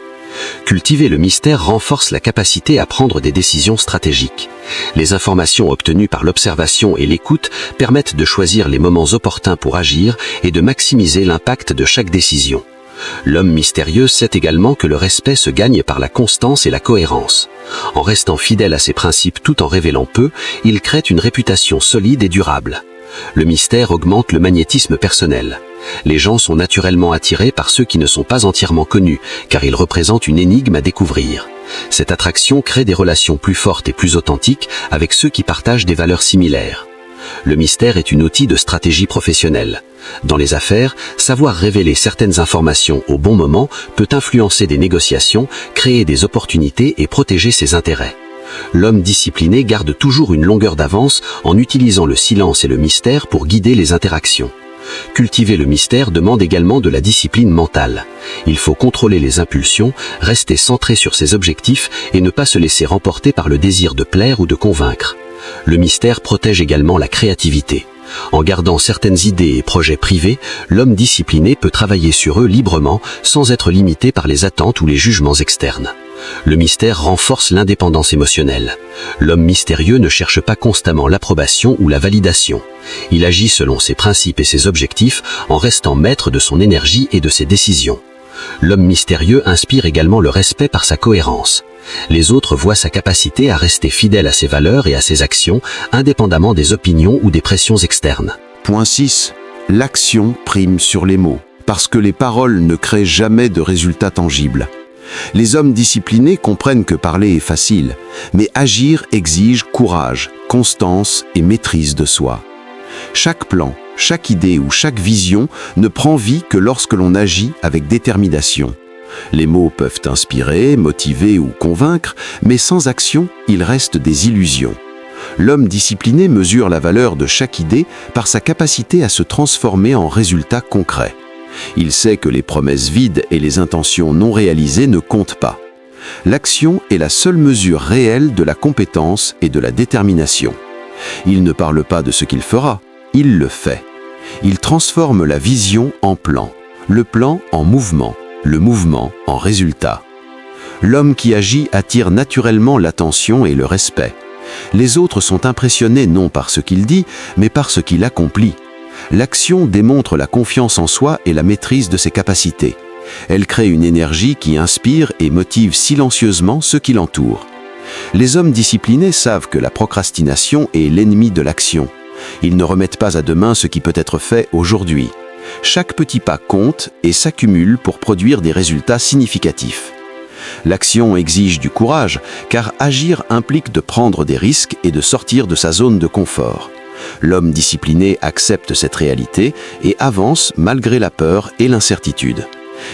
Cultiver le mystère renforce la capacité à prendre des décisions stratégiques. Les informations obtenues par l'observation et l'écoute permettent de choisir les moments opportuns pour agir et de maximiser l'impact de chaque décision. L'homme mystérieux sait également que le respect se gagne par la constance et la cohérence. En restant fidèle à ses principes tout en révélant peu, il crée une réputation solide et durable. Le mystère augmente le magnétisme personnel. Les gens sont naturellement attirés par ceux qui ne sont pas entièrement connus, car ils représentent une énigme à découvrir. Cette attraction crée des relations plus fortes et plus authentiques avec ceux qui partagent des valeurs similaires. Le mystère est un outil de stratégie professionnelle. Dans les affaires, savoir révéler certaines informations au bon moment peut influencer des négociations, créer des opportunités et protéger ses intérêts. L'homme discipliné garde toujours une longueur d'avance en utilisant le silence et le mystère pour guider les interactions. Cultiver le mystère demande également de la discipline mentale. Il faut contrôler les impulsions, rester centré sur ses objectifs et ne pas se laisser remporter par le désir de plaire ou de convaincre. Le mystère protège également la créativité. En gardant certaines idées et projets privés, l'homme discipliné peut travailler sur eux librement sans être limité par les attentes ou les jugements externes. Le mystère renforce l'indépendance émotionnelle. L'homme mystérieux ne cherche pas constamment l'approbation ou la validation. Il agit selon ses principes et ses objectifs en restant maître de son énergie et de ses décisions. L'homme mystérieux inspire également le respect par sa cohérence. Les autres voient sa capacité à rester fidèle à ses valeurs et à ses actions, indépendamment des opinions ou des pressions externes. Point 6. L'action prime sur les mots, parce que les paroles ne créent jamais de résultats tangibles. Les hommes disciplinés comprennent que parler est facile, mais agir exige courage, constance et maîtrise de soi. Chaque plan, chaque idée ou chaque vision ne prend vie que lorsque l'on agit avec détermination. Les mots peuvent inspirer, motiver ou convaincre, mais sans action, ils restent des illusions. L'homme discipliné mesure la valeur de chaque idée par sa capacité à se transformer en résultats concrets. Il sait que les promesses vides et les intentions non réalisées ne comptent pas. L'action est la seule mesure réelle de la compétence et de la détermination. Il ne parle pas de ce qu'il fera, il le fait. Il transforme la vision en plan, le plan en mouvement, le mouvement en résultat. L'homme qui agit attire naturellement l'attention et le respect. Les autres sont impressionnés non par ce qu'il dit, mais par ce qu'il accomplit. L'action démontre la confiance en soi et la maîtrise de ses capacités. Elle crée une énergie qui inspire et motive silencieusement ceux qui l'entourent. Les hommes disciplinés savent que la procrastination est l'ennemi de l'action. Ils ne remettent pas à demain ce qui peut être fait aujourd'hui. Chaque petit pas compte et s'accumule pour produire des résultats significatifs. L'action exige du courage, car agir implique de prendre des risques et de sortir de sa zone de confort. L'homme discipliné accepte cette réalité et avance malgré la peur et l'incertitude.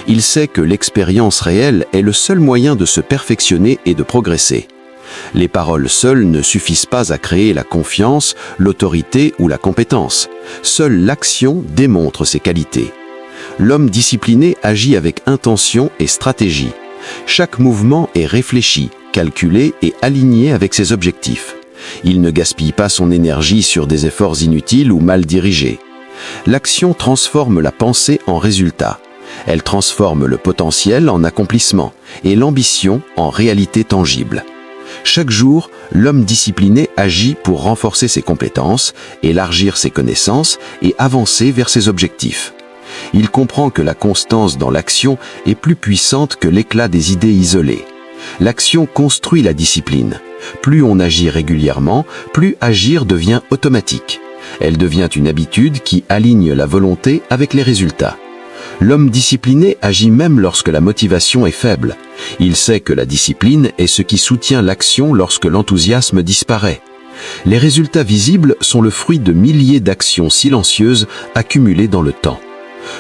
Il sait que l'expérience réelle est le seul moyen de se perfectionner et de progresser. Les paroles seules ne suffisent pas à créer la confiance, l'autorité ou la compétence. Seule l'action démontre ses qualités. L'homme discipliné agit avec intention et stratégie. Chaque mouvement est réfléchi, calculé et aligné avec ses objectifs. Il ne gaspille pas son énergie sur des efforts inutiles ou mal dirigés. L'action transforme la pensée en résultat. Elle transforme le potentiel en accomplissement et l'ambition en réalité tangible. Chaque jour, l'homme discipliné agit pour renforcer ses compétences, élargir ses connaissances et avancer vers ses objectifs. Il comprend que la constance dans l'action est plus puissante que l'éclat des idées isolées. L'action construit la discipline. Plus on agit régulièrement, plus agir devient automatique. Elle devient une habitude qui aligne la volonté avec les résultats. L'homme discipliné agit même lorsque la motivation est faible. Il sait que la discipline est ce qui soutient l'action lorsque l'enthousiasme disparaît. Les résultats visibles sont le fruit de milliers d'actions silencieuses accumulées dans le temps.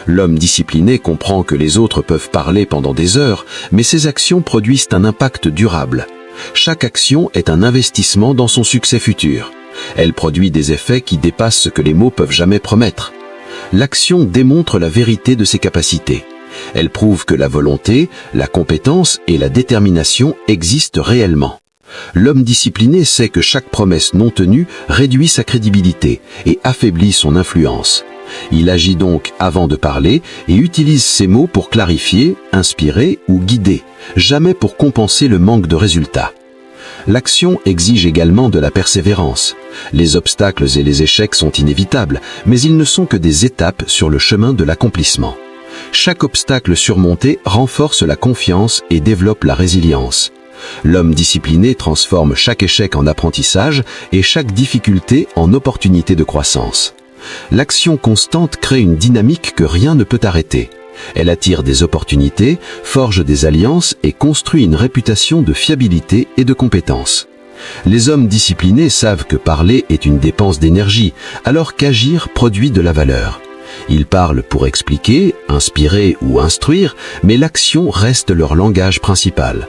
L'homme discipliné comprend que les autres peuvent parler pendant des heures, mais ces actions produisent un impact durable. Chaque action est un investissement dans son succès futur. Elle produit des effets qui dépassent ce que les mots peuvent jamais promettre. L'action démontre la vérité de ses capacités. Elle prouve que la volonté, la compétence et la détermination existent réellement. L'homme discipliné sait que chaque promesse non tenue réduit sa crédibilité et affaiblit son influence. Il agit donc avant de parler et utilise ses mots pour clarifier, inspirer ou guider, jamais pour compenser le manque de résultats. L'action exige également de la persévérance. Les obstacles et les échecs sont inévitables, mais ils ne sont que des étapes sur le chemin de l'accomplissement. Chaque obstacle surmonté renforce la confiance et développe la résilience. L'homme discipliné transforme chaque échec en apprentissage et chaque difficulté en opportunité de croissance. L'action constante crée une dynamique que rien ne peut arrêter. Elle attire des opportunités, forge des alliances et construit une réputation de fiabilité et de compétence. Les hommes disciplinés savent que parler est une dépense d'énergie, alors qu'agir produit de la valeur. Ils parlent pour expliquer, inspirer ou instruire, mais l'action reste leur langage principal.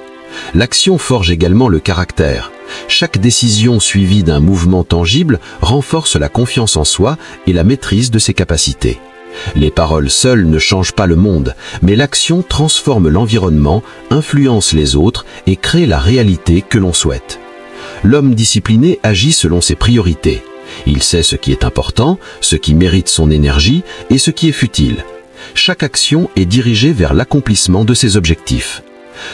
L'action forge également le caractère. Chaque décision suivie d'un mouvement tangible renforce la confiance en soi et la maîtrise de ses capacités. Les paroles seules ne changent pas le monde, mais l'action transforme l'environnement, influence les autres et crée la réalité que l'on souhaite. L'homme discipliné agit selon ses priorités. Il sait ce qui est important, ce qui mérite son énergie et ce qui est futile. Chaque action est dirigée vers l'accomplissement de ses objectifs.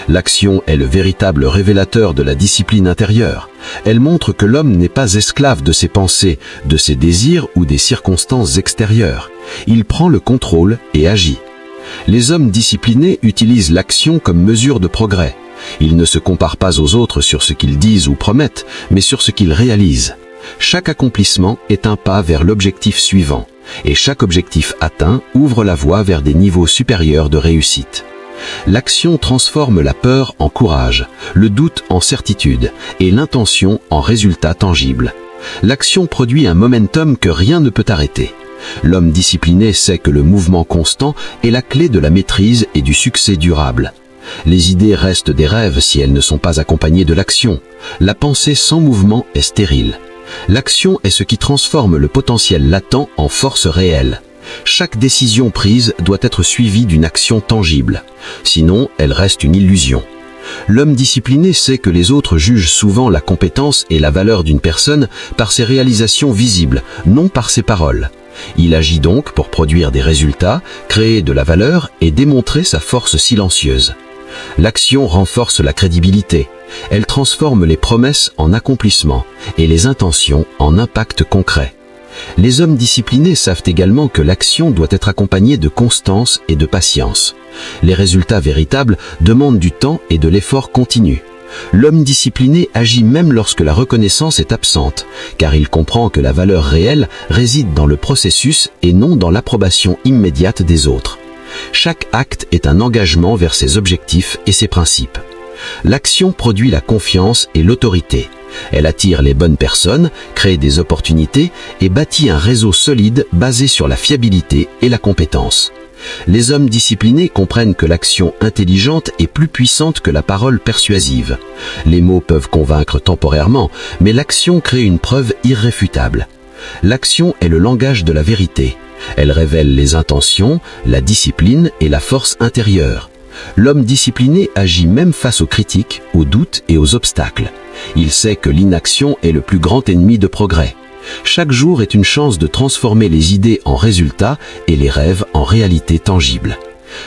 L'action est le véritable révélateur de la discipline intérieure. Elle montre que l'homme n'est pas esclave de ses pensées, de ses désirs ou des circonstances extérieures. Il prend le contrôle et agit. Les hommes disciplinés utilisent l'action comme mesure de progrès. Ils ne se comparent pas aux autres sur ce qu'ils disent ou promettent, mais sur ce qu'ils réalisent. Chaque accomplissement est un pas vers l'objectif suivant, et chaque objectif atteint ouvre la voie vers des niveaux supérieurs de réussite. L'action transforme la peur en courage, le doute en certitude et l'intention en résultat tangible. L'action produit un momentum que rien ne peut arrêter. L'homme discipliné sait que le mouvement constant est la clé de la maîtrise et du succès durable. Les idées restent des rêves si elles ne sont pas accompagnées de l'action. La pensée sans mouvement est stérile. L'action est ce qui transforme le potentiel latent en force réelle. Chaque décision prise doit être suivie d'une action tangible. Sinon, elle reste une illusion. L'homme discipliné sait que les autres jugent souvent la compétence et la valeur d'une personne par ses réalisations visibles, non par ses paroles. Il agit donc pour produire des résultats, créer de la valeur et démontrer sa force silencieuse. L'action renforce la crédibilité. Elle transforme les promesses en accomplissements et les intentions en impact concret. Les hommes disciplinés savent également que l'action doit être accompagnée de constance et de patience. Les résultats véritables demandent du temps et de l'effort continu. L'homme discipliné agit même lorsque la reconnaissance est absente, car il comprend que la valeur réelle réside dans le processus et non dans l'approbation immédiate des autres. Chaque acte est un engagement vers ses objectifs et ses principes. L'action produit la confiance et l'autorité. Elle attire les bonnes personnes, crée des opportunités et bâtit un réseau solide basé sur la fiabilité et la compétence. Les hommes disciplinés comprennent que l'action intelligente est plus puissante que la parole persuasive. Les mots peuvent convaincre temporairement, mais l'action crée une preuve irréfutable. L'action est le langage de la vérité. Elle révèle les intentions, la discipline et la force intérieure. L'homme discipliné agit même face aux critiques, aux doutes et aux obstacles. Il sait que l'inaction est le plus grand ennemi de progrès. Chaque jour est une chance de transformer les idées en résultats et les rêves en réalité tangible.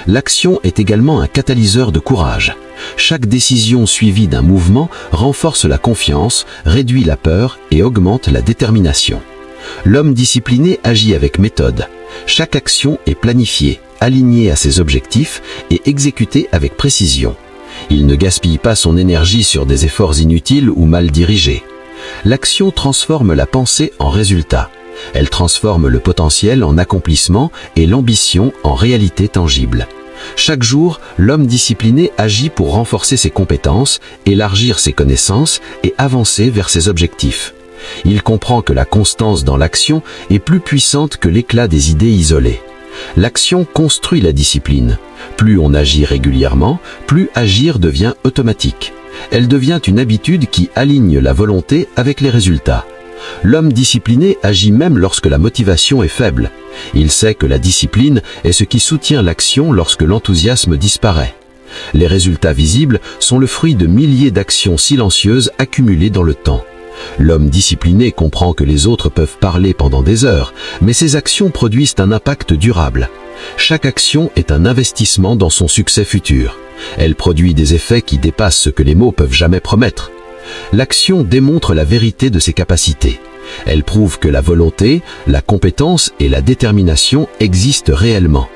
L'action est également un catalyseur de courage. Chaque décision suivie d'un mouvement renforce la confiance, réduit la peur et augmente la détermination. L'homme discipliné agit avec méthode. Chaque action est planifiée, alignée à ses objectifs et exécutée avec précision. Il ne gaspille pas son énergie sur des efforts inutiles ou mal dirigés. L'action transforme la pensée en résultat. Elle transforme le potentiel en accomplissement et l'ambition en réalité tangible. Chaque jour, l'homme discipliné agit pour renforcer ses compétences, élargir ses connaissances et avancer vers ses objectifs. Il comprend que la constance dans l'action est plus puissante que l'éclat des idées isolées. L'action construit la discipline. Plus on agit régulièrement, plus agir devient automatique. Elle devient une habitude qui aligne la volonté avec les résultats. L'homme discipliné agit même lorsque la motivation est faible. Il sait que la discipline est ce qui soutient l'action lorsque l'enthousiasme disparaît. Les résultats visibles sont le fruit de milliers d'actions silencieuses accumulées dans le temps. L'homme discipliné comprend que les autres peuvent parler pendant des heures, mais ses actions produisent un impact durable. Chaque action est un investissement dans son succès futur. Elle produit des effets qui dépassent ce que les mots peuvent jamais promettre. L'action démontre la vérité de ses capacités. Elle prouve que la volonté, la compétence et la détermination existent réellement.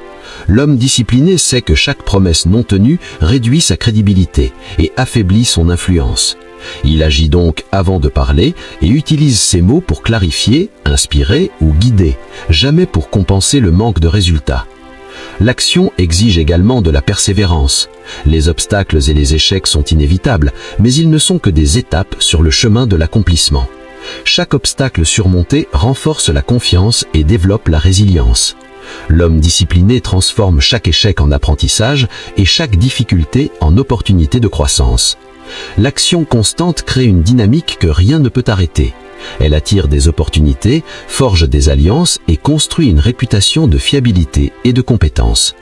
L'homme discipliné sait que chaque promesse non tenue réduit sa crédibilité et affaiblit son influence. Il agit donc avant de parler et utilise ses mots pour clarifier, inspirer ou guider, jamais pour compenser le manque de résultats. L'action exige également de la persévérance. Les obstacles et les échecs sont inévitables, mais ils ne sont que des étapes sur le chemin de l'accomplissement. Chaque obstacle surmonté renforce la confiance et développe la résilience. L'homme discipliné transforme chaque échec en apprentissage et chaque difficulté en opportunité de croissance. L'action constante crée une dynamique que rien ne peut arrêter. Elle attire des opportunités, forge des alliances et construit une réputation de fiabilité et de compétence.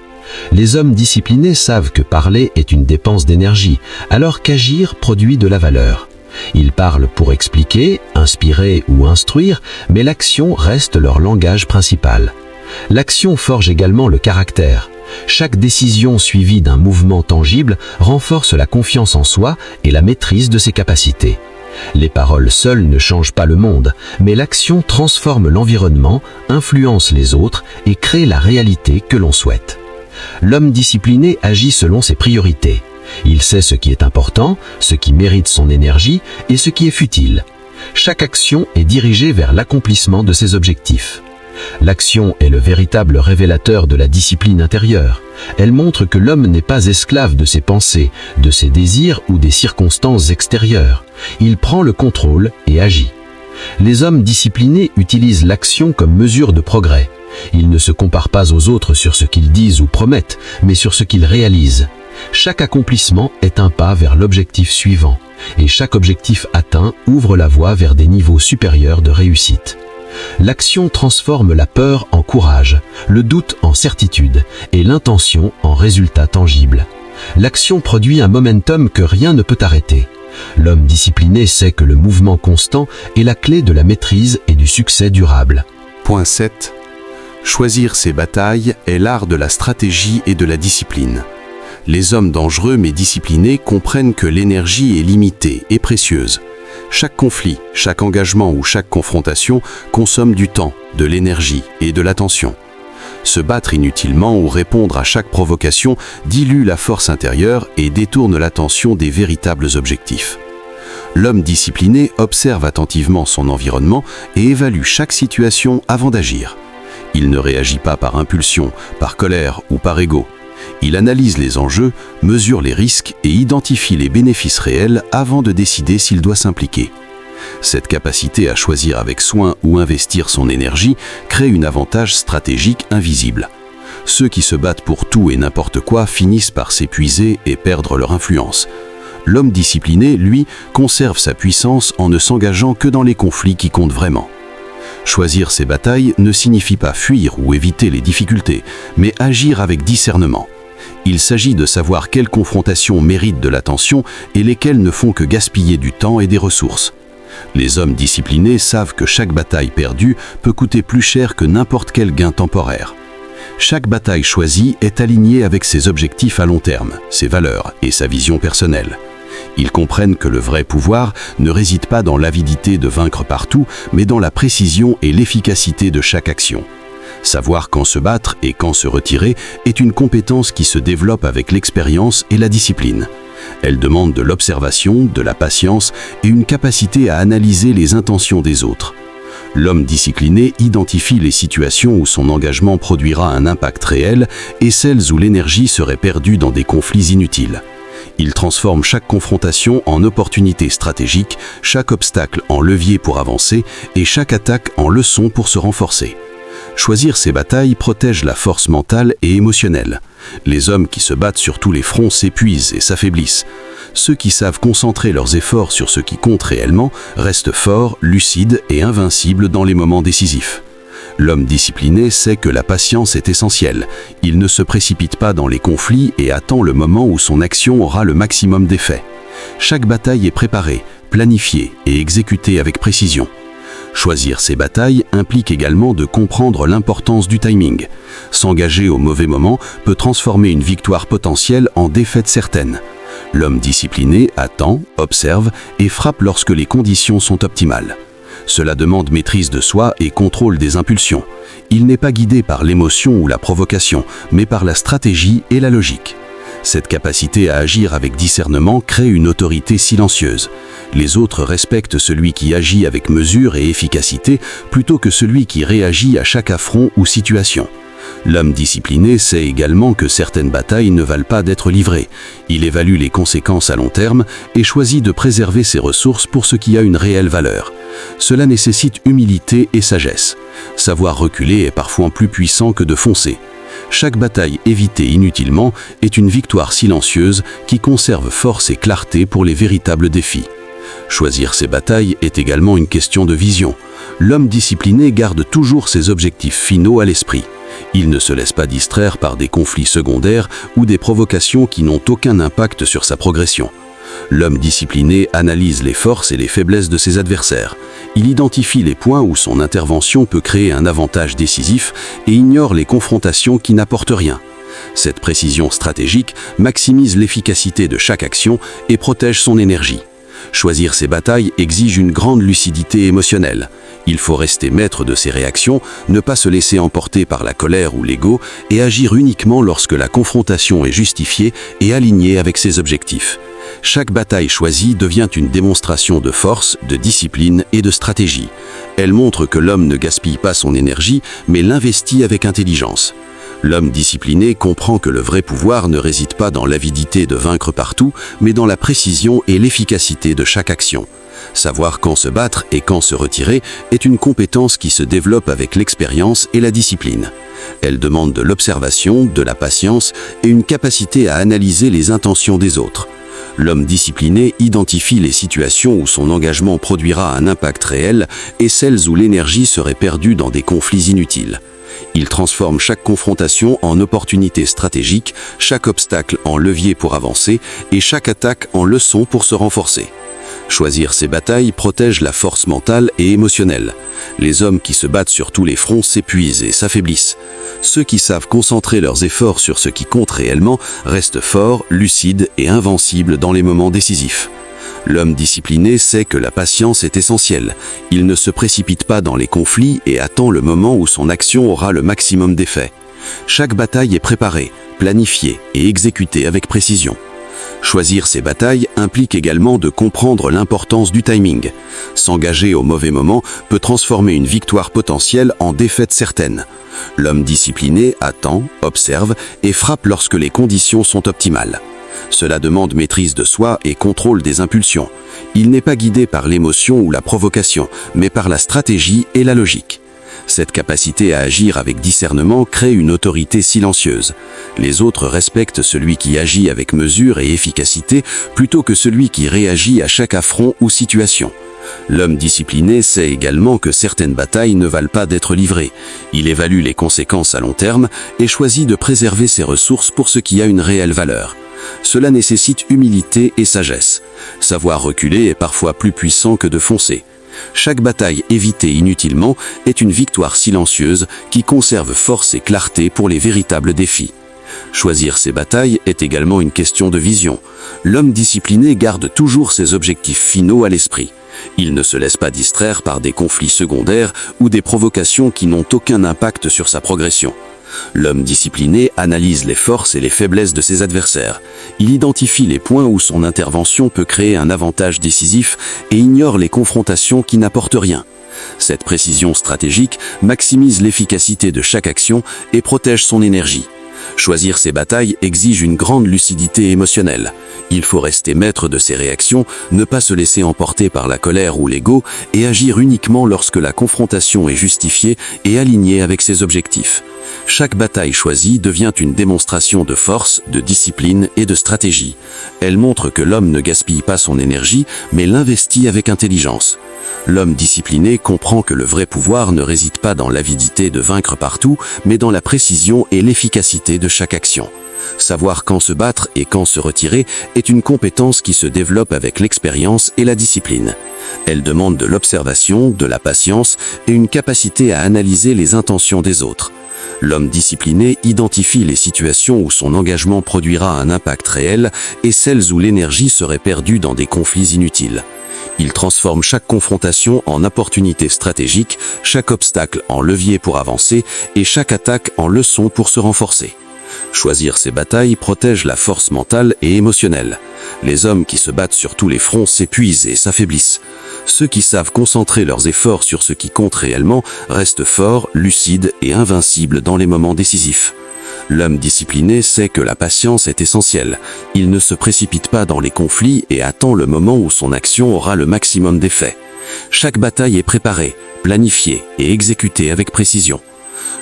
Les hommes disciplinés savent que parler est une dépense d'énergie, alors qu'agir produit de la valeur. Ils parlent pour expliquer, inspirer ou instruire, mais l'action reste leur langage principal. L'action forge également le caractère. Chaque décision suivie d'un mouvement tangible renforce la confiance en soi et la maîtrise de ses capacités. Les paroles seules ne changent pas le monde, mais l'action transforme l'environnement, influence les autres et crée la réalité que l'on souhaite. L'homme discipliné agit selon ses priorités. Il sait ce qui est important, ce qui mérite son énergie et ce qui est futile. Chaque action est dirigée vers l'accomplissement de ses objectifs. L'action est le véritable révélateur de la discipline intérieure. Elle montre que l'homme n'est pas esclave de ses pensées, de ses désirs ou des circonstances extérieures. Il prend le contrôle et agit. Les hommes disciplinés utilisent l'action comme mesure de progrès. Ils ne se comparent pas aux autres sur ce qu'ils disent ou promettent, mais sur ce qu'ils réalisent. Chaque accomplissement est un pas vers l'objectif suivant, et chaque objectif atteint ouvre la voie vers des niveaux supérieurs de réussite. L'action transforme la peur en courage, le doute en certitude et l'intention en résultat tangible. L'action produit un momentum que rien ne peut arrêter. L'homme discipliné sait que le mouvement constant est la clé de la maîtrise et du succès durable. Point 7. Choisir ses batailles est l'art de la stratégie et de la discipline. Les hommes dangereux mais disciplinés comprennent que l'énergie est limitée et précieuse. Chaque conflit, chaque engagement ou chaque confrontation consomme du temps, de l'énergie et de l'attention. Se battre inutilement ou répondre à chaque provocation dilue la force intérieure et détourne l'attention des véritables objectifs. L'homme discipliné observe attentivement son environnement et évalue chaque situation avant d'agir. Il ne réagit pas par impulsion, par colère ou par ego. Il analyse les enjeux, mesure les risques et identifie les bénéfices réels avant de décider s'il doit s'impliquer. Cette capacité à choisir avec soin où investir son énergie crée un avantage stratégique invisible. Ceux qui se battent pour tout et n'importe quoi finissent par s'épuiser et perdre leur influence. L'homme discipliné, lui, conserve sa puissance en ne s'engageant que dans les conflits qui comptent vraiment. Choisir ses batailles ne signifie pas fuir ou éviter les difficultés, mais agir avec discernement. Il s'agit de savoir quelles confrontations méritent de l'attention et lesquelles ne font que gaspiller du temps et des ressources. Les hommes disciplinés savent que chaque bataille perdue peut coûter plus cher que n'importe quel gain temporaire. Chaque bataille choisie est alignée avec ses objectifs à long terme, ses valeurs et sa vision personnelle. Ils comprennent que le vrai pouvoir ne réside pas dans l'avidité de vaincre partout, mais dans la précision et l'efficacité de chaque action. Savoir quand se battre et quand se retirer est une compétence qui se développe avec l'expérience et la discipline. Elle demande de l'observation, de la patience et une capacité à analyser les intentions des autres. L'homme discipliné identifie les situations où son engagement produira un impact réel et celles où l'énergie serait perdue dans des conflits inutiles. Il transforme chaque confrontation en opportunité stratégique, chaque obstacle en levier pour avancer et chaque attaque en leçon pour se renforcer. Choisir ses batailles protège la force mentale et émotionnelle. Les hommes qui se battent sur tous les fronts s'épuisent et s'affaiblissent. Ceux qui savent concentrer leurs efforts sur ce qui compte réellement restent forts, lucides et invincibles dans les moments décisifs. L'homme discipliné sait que la patience est essentielle. Il ne se précipite pas dans les conflits et attend le moment où son action aura le maximum d'effet. Chaque bataille est préparée, planifiée et exécutée avec précision. Choisir ses batailles implique également de comprendre l'importance du timing. S'engager au mauvais moment peut transformer une victoire potentielle en défaite certaine. L'homme discipliné attend, observe et frappe lorsque les conditions sont optimales. Cela demande maîtrise de soi et contrôle des impulsions. Il n'est pas guidé par l'émotion ou la provocation, mais par la stratégie et la logique. Cette capacité à agir avec discernement crée une autorité silencieuse. Les autres respectent celui qui agit avec mesure et efficacité plutôt que celui qui réagit à chaque affront ou situation. L'homme discipliné sait également que certaines batailles ne valent pas d'être livrées. Il évalue les conséquences à long terme et choisit de préserver ses ressources pour ce qui a une réelle valeur. Cela nécessite humilité et sagesse. Savoir reculer est parfois plus puissant que de foncer. Chaque bataille évitée inutilement est une victoire silencieuse qui conserve force et clarté pour les véritables défis. Choisir ses batailles est également une question de vision. L'homme discipliné garde toujours ses objectifs finaux à l'esprit. Il ne se laisse pas distraire par des conflits secondaires ou des provocations qui n'ont aucun impact sur sa progression. L'homme discipliné analyse les forces et les faiblesses de ses adversaires. Il identifie les points où son intervention peut créer un avantage décisif et ignore les confrontations qui n'apportent rien. Cette précision stratégique maximise l'efficacité de chaque action et protège son énergie. Choisir ses batailles exige une grande lucidité émotionnelle. Il faut rester maître de ses réactions, ne pas se laisser emporter par la colère ou l'ego et agir uniquement lorsque la confrontation est justifiée et alignée avec ses objectifs. Chaque bataille choisie devient une démonstration de force, de discipline et de stratégie. Elle montre que l'homme ne gaspille pas son énergie, mais l'investit avec intelligence. L'homme discipliné comprend que le vrai pouvoir ne réside pas dans l'avidité de vaincre partout, mais dans la précision et l'efficacité de chaque action. Savoir quand se battre et quand se retirer est une compétence qui se développe avec l'expérience et la discipline. Elle demande de l'observation, de la patience et une capacité à analyser les intentions des autres. L'homme discipliné identifie les situations où son engagement produira un impact réel et celles où l'énergie serait perdue dans des conflits inutiles. Il transforme chaque confrontation en opportunité stratégique, chaque obstacle en levier pour avancer et chaque attaque en leçon pour se renforcer. Choisir ses batailles protège la force mentale et émotionnelle. Les hommes qui se battent sur tous les fronts s'épuisent et s'affaiblissent. Ceux qui savent concentrer leurs efforts sur ce qui compte réellement restent forts, lucides et invincibles dans les moments décisifs. L'homme discipliné sait que la patience est essentielle. Il ne se précipite pas dans les conflits et attend le moment où son action aura le maximum d'effet. Chaque bataille est préparée, planifiée et exécutée avec précision. Choisir ses batailles implique également de comprendre l'importance du timing. S'engager au mauvais moment peut transformer une victoire potentielle en défaite certaine. L'homme discipliné attend, observe et frappe lorsque les conditions sont optimales. Cela demande maîtrise de soi et contrôle des impulsions. Il n'est pas guidé par l'émotion ou la provocation, mais par la stratégie et la logique. Cette capacité à agir avec discernement crée une autorité silencieuse. Les autres respectent celui qui agit avec mesure et efficacité plutôt que celui qui réagit à chaque affront ou situation. L'homme discipliné sait également que certaines batailles ne valent pas d'être livrées. Il évalue les conséquences à long terme et choisit de préserver ses ressources pour ce qui a une réelle valeur. Cela nécessite humilité et sagesse. Savoir reculer est parfois plus puissant que de foncer. Chaque bataille évitée inutilement est une victoire silencieuse qui conserve force et clarté pour les véritables défis. Choisir ses batailles est également une question de vision. L'homme discipliné garde toujours ses objectifs finaux à l'esprit. Il ne se laisse pas distraire par des conflits secondaires ou des provocations qui n'ont aucun impact sur sa progression. L'homme discipliné analyse les forces et les faiblesses de ses adversaires. Il identifie les points où son intervention peut créer un avantage décisif et ignore les confrontations qui n'apportent rien. Cette précision stratégique maximise l'efficacité de chaque action et protège son énergie. Choisir ses batailles exige une grande lucidité émotionnelle. Il faut rester maître de ses réactions, ne pas se laisser emporter par la colère ou l'ego et agir uniquement lorsque la confrontation est justifiée et alignée avec ses objectifs. Chaque bataille choisie devient une démonstration de force, de discipline et de stratégie. Elle montre que l'homme ne gaspille pas son énergie, mais l'investit avec intelligence. L'homme discipliné comprend que le vrai pouvoir ne réside pas dans l'avidité de vaincre partout, mais dans la précision et l'efficacité de chaque action. Savoir quand se battre et quand se retirer est une compétence qui se développe avec l'expérience et la discipline. Elle demande de l'observation, de la patience et une capacité à analyser les intentions des autres. L'homme discipliné identifie les situations où son engagement produira un impact réel et celles où l'énergie serait perdue dans des conflits inutiles. Il transforme chaque confrontation en opportunité stratégique, chaque obstacle en levier pour avancer et chaque attaque en leçon pour se renforcer. Choisir ses batailles protège la force mentale et émotionnelle. Les hommes qui se battent sur tous les fronts s'épuisent et s'affaiblissent. Ceux qui savent concentrer leurs efforts sur ce qui compte réellement restent forts, lucides et invincibles dans les moments décisifs. L'homme discipliné sait que la patience est essentielle. Il ne se précipite pas dans les conflits et attend le moment où son action aura le maximum d'effet. Chaque bataille est préparée, planifiée et exécutée avec précision.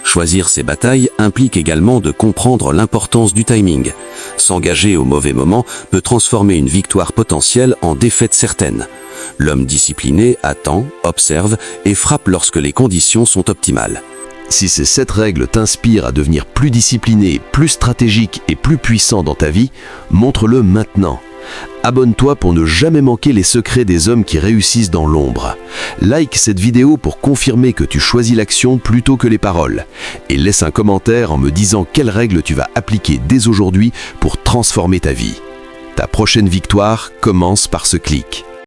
Choisir ses batailles implique également de comprendre l'importance du timing. S'engager au mauvais moment peut transformer une victoire potentielle en défaite certaine. L'homme discipliné attend, observe et frappe lorsque les conditions sont optimales. Si ces 7 règles t'inspirent à devenir plus discipliné, plus stratégique et plus puissant dans ta vie, montre-le maintenant. Abonne-toi pour ne jamais manquer les secrets des hommes qui réussissent dans l'ombre. Like cette vidéo pour confirmer que tu choisis l'action plutôt que les paroles. Et laisse un commentaire en me disant quelles règles tu vas appliquer dès aujourd'hui pour transformer ta vie. Ta prochaine victoire commence par ce clic.